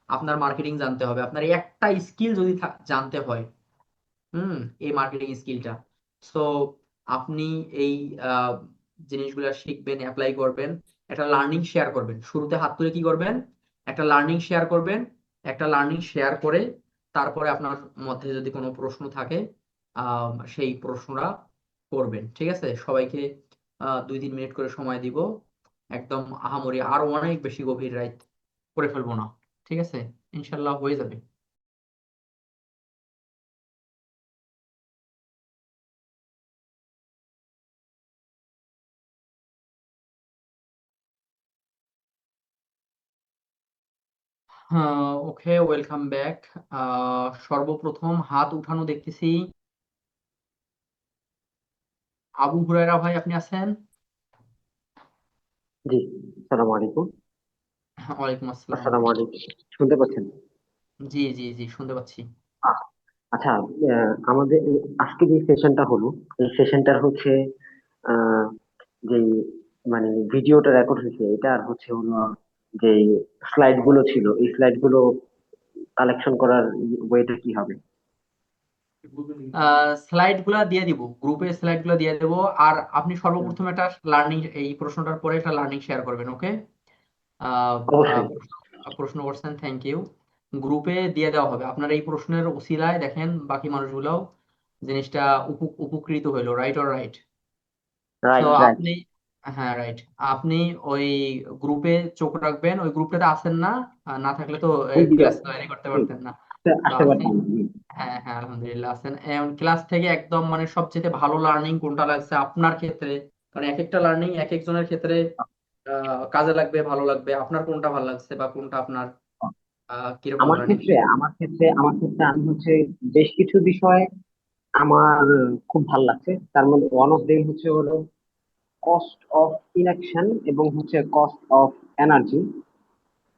আপনার মার্কেটিং জানতে হবে, আপনার একটা স্কিল যদি জানতে হয়, হুম, এই মার্কেটিং স্কিলটা। সো আপনি এই আহ, জিনিসগুলো শিখবেন, অ্যাপ্লাই করবেন, একটা লার্নিং শেয়ার করবেন। শুরুতে হাত তুলে কি করবেন? একটা লার্নিং শেয়ার করবেন। একটা লার্নিং শেয়ার করে তারপরে আপনার মধ্যে যদি কোনো প্রশ্ন থাকে সেই প্রশ্নটা করবেন। ঠিক আছে? সবাইকে 2-3 মিনিট করে সময় দিব। একদম আহামরি আরো অনেক বেশি গভীর রাত করে ফেলবো না। ঠিক আছে? ইনশাল্লাহ হয়ে যাবে। ওকে, ওয়েলকাম ব্যাক। সর্বপ্রথম হাত উঠানো দেখতেছি। আবু হুরায়রা ভাই, আপনি আছেন? জি, আসসালামু আলাইকুম। ওয়ালাইকুম আসসালাম। আসসালামু আলাইকুম। শুনতে পাচ্ছেন? জি জি জি, শুনতে পাচ্ছি। আ- আচ্ছা, আমাদের আজকে যে সেশনটা হলো, এই সেশনটার হচ্ছে আহ, যে মানে ভিডিওটা রেকর্ড হয়েছে এটা, আর হচ্ছে হলো যে স্লাইড গুলো ছিল, এই স্লাইড গুলো কালেকশন করার ওয়েটা কি হবে? স্লাইড গুলা দিয়ে দিব, গ্রুপে স্লাইড গুলা দিয়ে দেবো। আর আপনি হুম, সর্বপ্রথম একটা লার্নিং, এই প্রশ্নটার পরে একটা লার্নিং শেয়ার করবেন। ওকে? অবশ্যই। প্রশ্ন করছেন, থ্যাংক ইউ। গ্রুপে দিয়ে দেওয়া হবে। আপনার এই প্রশ্নের উসিলায় দেখেন বাকি মানুষগুলোও জিনিসটা উপকৃত হইলো, রাইট অর রাইট? তো রাইট, রাইট। আপনি, হ্যাঁ রাইট, আপনি ওই গ্রুপে চোখ রাখবেন। ওই গ্রুপটাতে আছেন না? না থাকলে তো ওই যে ক্লাস জয়েনই করতে হুম, পারতেন না। তো আসতে আপনি, পারতাম না। হ্যাঁ হ্যাঁ আলহামদুলিল্লাহ আছেন। ক্লাস থেকে একদম মানে সবচেয়ে ভালো লার্নিং কোনটা লাগছে আপনার ক্ষেত্রে? কারণ এক একটা লার্নিং এক একজনের ক্ষেত্রে কাজে লাগবে, ভালো লাগবে। আপনার কোনটা ভালো লাগছে বা কোনটা আপনার কিরকম লার্নিং? আমার ক্ষেত্রে আমি হচ্ছে বেশ কিছু বিষয় আমার খুব ভালো লাগছে। তার মধ্যে ওয়ান অফ দেম হচ্ছে হলো কস্ট অফ ইনঅ্যাকশন এবং হচ্ছে কস্ট অফ এনার্জি।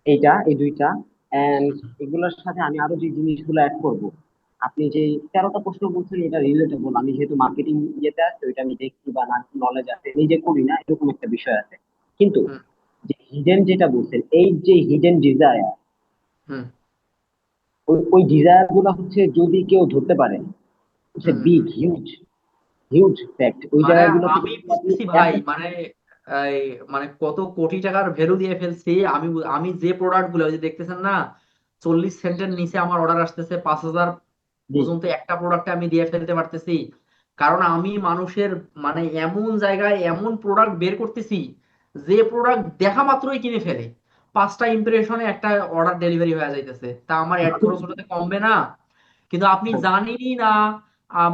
এই দুইটা, এন্ড এগুলোর সাথে আমি আরো যে জিনিসগুলো অ্যাড করব। আপনি যে 13টা প্রশ্ন বলছেন এটা রিলেটেবল। আমি যেহেতু মার্কেটিং ইয়েতে আছে, ওইটা আমি দেখছি বা নলেজ আছে, নিজে করি না এরকম একটা বিষয় আছে। কিন্তু হুম যে হিডেন যেটা বলছেন, এই যে হিডেন ডিজায়ার, হুম ওই ডিজায়ার গুলো হচ্ছে যদি কেউ ধরতে পারে, হচ্ছে hmm big hmm. Huge huge fact. ওই মানে জায়গাগুলো থেকে আমি যদি আপনি বুঝতেছি ভাই, মানে এই মানে কত কোটি টাকার ভ্যালু দিয়ে ফেলছি আমি। আমি যে প্রোডাক্ট গুলো ওই যে দেখতেছেন না, 40 সেন্টের নিচে আমার অর্ডার আসতেছে, 5,000 জি, পর্যন্ত একটা প্রোডাক্টে আমি দিয়ে ফেলতে পারতেছি। কারণ আমি মানুষের মানে এমন জায়গায় এমন প্রোডাক্ট বের করতেছি যে প্রোডাক্ট দেখা মাত্রই কিনে ফেলে। 5টা ইমপ্রেশনে একটা অর্ডার ডেলিভারি হয়ে যাইতেছে, তা আমার অ্যাড খরচ ওটাতে কমবে না? কিন্তু আপনি জানেনই না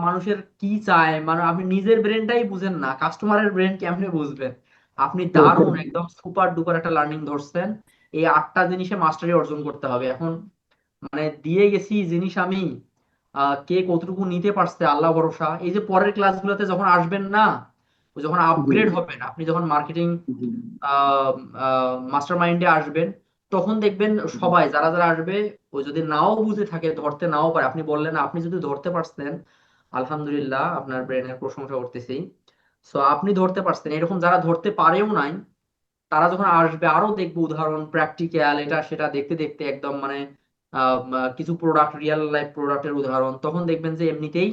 মানুষের কি চায়। মানে আপনি নিজের ব্রেনটাই বুঝেন না, কাস্টমারের ব্রেন কেমনে বুঝবেন? আপনি দারুণ একদম সুপার ডুপার একটা লার্নিং ধরছেন। এই 8টা জিনিসে মাস্টারি অর্জন করতে হবে এখন। মানে দিয়ে গেছি জিনিস আমি, কে কতটুকু নিতে পারছে আল্লাহ ভরসা। এই যে পরের ক্লাসগুলোতে যখন আসবেন না, যখন জি, আপগ্রেড হবেন, আপনি যখন মার্কেটিং জি, মাস্টার মাইন্ডে আসবেন, তখন দেখবেন জি, সবাই যারা যারা আসবে, ও যদি নাও বুঝে থাকে, ধরতে নাও পারে, আপনি বললেন আপনি যদি ধরতে পারছেন, আলহামদুলিল্লাহ আপনার ব্রেনের প্রশংসা করতেছি। সো আপনি ধরতে পারছেন, এরকম যারা ধরতে পারেও নাই, তারা যখন আসবে আরো দেখবো উদাহরণ, প্র্যাকটিক্যাল এটা সেটা দেখতে দেখতে একদম মানে কিছু প্রোডাক্ট, রিয়েল লাইফ প্রোডাক্টের উদাহরণ, তখন দেখবেন যে এমনিতেই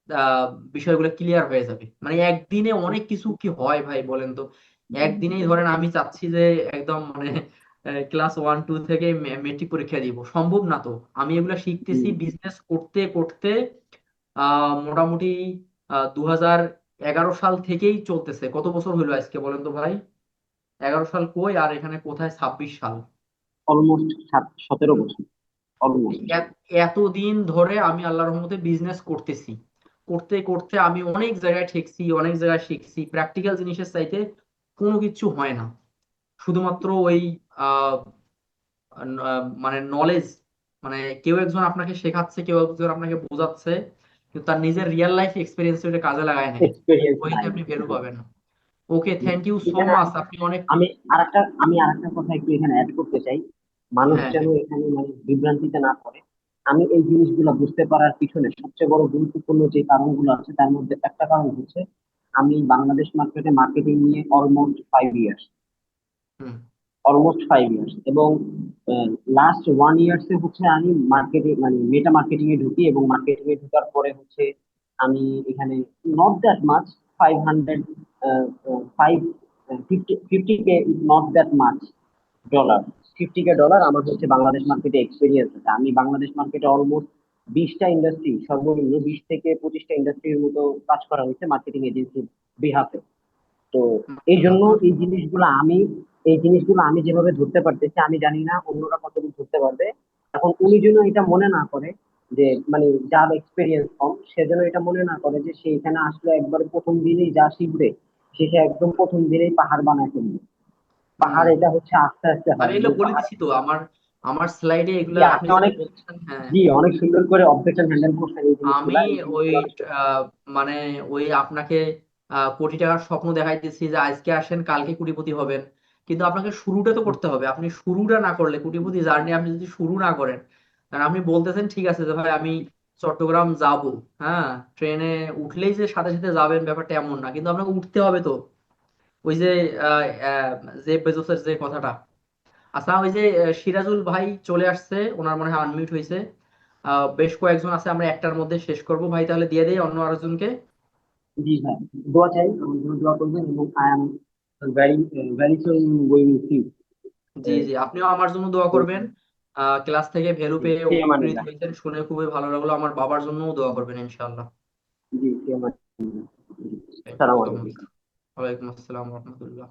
আহ বিষয়গুলো ক্লিয়ার হয়ে যাবে। মানে একদিনে অনেক কিছু কি হয় ভাই বলেন তো? একদিনেই ধরেন আমি চাচ্ছি যে একদম মানে ক্লাস 1 2 থেকে মেট্রিক পরীক্ষা দিব, সম্ভব না তো। আমি এগুলা জি। শিখতেছি বিজনেস করতে করতে, মোটামুটি 2011 সাল থেকেই চলতেছে। কত বছর হইলো আজকে বলেন তো ভাই? 11 সাল কই আর এখানে কোথায় 26 সাল। অলমোস্ট 17 বছর, অলমোস্ট। এ- এতদিন ধরে আমি আল্লাহর রহমতে বিজনেস করতেছি। করতে করতে আমি অনেক জায়গায় ঠেকছি, অনেক জায়গায় শিখছি। প্র্যাকটিক্যাল জিনিসের চাইতে কোনো কিছু হয় না। শুধুমাত্র ওই আহ, মানে নলেজ, মানে কেউ একজন আপনাকে শেখাচ্ছে, কেউ একজন আপনাকে বোঝাচ্ছে, কিন্তু তার নিজের রিয়েল লাইফ এক্সপিরিয়েন্স ওটা কাজে লাগায় নাই। এক্সপিরিয়েন্স ওইতে নাই। আপনি ভ্যালু পাবেন না। ওকে, থ্যাংক ইউ সো এখানে মাচ, আপনি অনেক, আমি আরেকটা কথা একটু এখানে অ্যাড করতে চাই। মানুষ হ্যাঁ যেন হ্যাঁ এখানে মানে বিভ্রান্তিতে না পড়ে। আমি এই জিনিসগুলো বুঝতে পারার পিছনে সবচেয়ে বড় গুরুত্বপূর্ণ যে কারণগুলো আছে, তার মধ্যে একটা কারণ হচ্ছে আমি বাংলাদেশ মার্কেটে মার্কেটিং নিয়ে হুম অলমোস্ট 5 ইয়ার্স, এবং লাস্ট 1 ইয়ার্সে হচ্ছে আমি মার্কেটিং মানে মেটা মার্কেটিং এ ঢুকি, এবং মার্কেটিং এ ঢোকার পরে হচ্ছে আমি এখানে not that much, 500 five 50K, not that much dollar, 50K dollar আমার হচ্ছে বাংলাদেশ মার্কেটে এক্সপিরিয়েন্স আছে। আমি বাংলাদেশ মার্কেটে অলমোস্ট 20টা ইন্ডাস্ট্রি, সর্বনিম্ন 20 থেকে 25টা ইন্ডাস্ট্রির মতো কাজ করা হয়েছে মার্কেটিং এজেন্সির বিহাফে। তো এই মাশাআল্লাহ জন্য মাশাআল্লাহ। এই জিনিসগুলো আমি যেভাবে ধরতে পারতেছি, আমি জানি না অন্যরা কতটুকু ধরতে পারবে। এখন উনি যেন এটা মনে না করে যে মানে যার এক্সপিরিয়েন্স কম, সে যেন এটা মনে না করে যে সে এখানে আসলে একবারে প্রথম দিনেই যা শিখবে, সে একদম প্রথম দিনেই পাহাড় বানায় ফেলবে। পাহাড় হুম, এটা হচ্ছে আস্তে আস্তে আমি হয়, এগুলো এবং বলে পাহাড়, দিছি তো আমার আমার স্লাইডে এগুলা জি, আপনি আপনি যেগুলো অনেক, বলছেন, হ্যাঁ। জি, অনেক সুন্দর করে অবজেকশন হ্যান্ডেল করছেন এই আমি জিনিসগুলা, এই ওই জিনিসগুলো। মানে ওই আপনাকে কোটি টাকার স্বপ্ন দেখাইতেছি যে আজকে আসেন কালকে কোটিপতি হবেন, কিন্তু আপনাকে শুরুটা তো করতে হবে। আপনি শুরুটা না করলে কোটিপতি জার্নি আপনি যদি শুরু না করেন, কারণ আপনি বলতেছেন ঠিক আছে যে ভাই আমি চট্টগ্রাম যাব, হ্যাঁ, ট্রেনে উঠলেই যে সাথে সাথে যাবেন ব্যাপারটা এমন না, কিন্তু আপনাকে উঠতে হবে তো। ওই যে আহ, আহ, জেফ বেজোসের যে কথাটা। আচ্ছা, ওই যে সিরাজুল ভাই চলে আসছে, ওনার মনে হয় আনমিউট হয়েছে। বেশ কয়েকজন আছে, আমরা একটার মধ্যে শেষ করব ভাই, তাহলে দিয়ে দেই অন্য আরেকজনকে। জি ভাই, দোয়া চাই, আমার জন্য দোয়া করবেন, এবং I am very very soon going to see জি জি, আপনিও আমার জন্য দোয়া করবেন। ক্লাস থেকে ভ্যালু জি, পেয়ে ফি উপকৃত আমানিল্লাহ। হয়েছেন শুনে খুবই ভালো লাগলো। আমার বাবার জন্যও দোয়া করবেন ইনশাআল্লাহ। জি, ফি আমানিল্লাহ। জি, থ্যাংক ইউ আসসালামু সো আলাইকুম। মাচ। ওয়ালাইকুম আসসালাম রহমতুল্লাহ।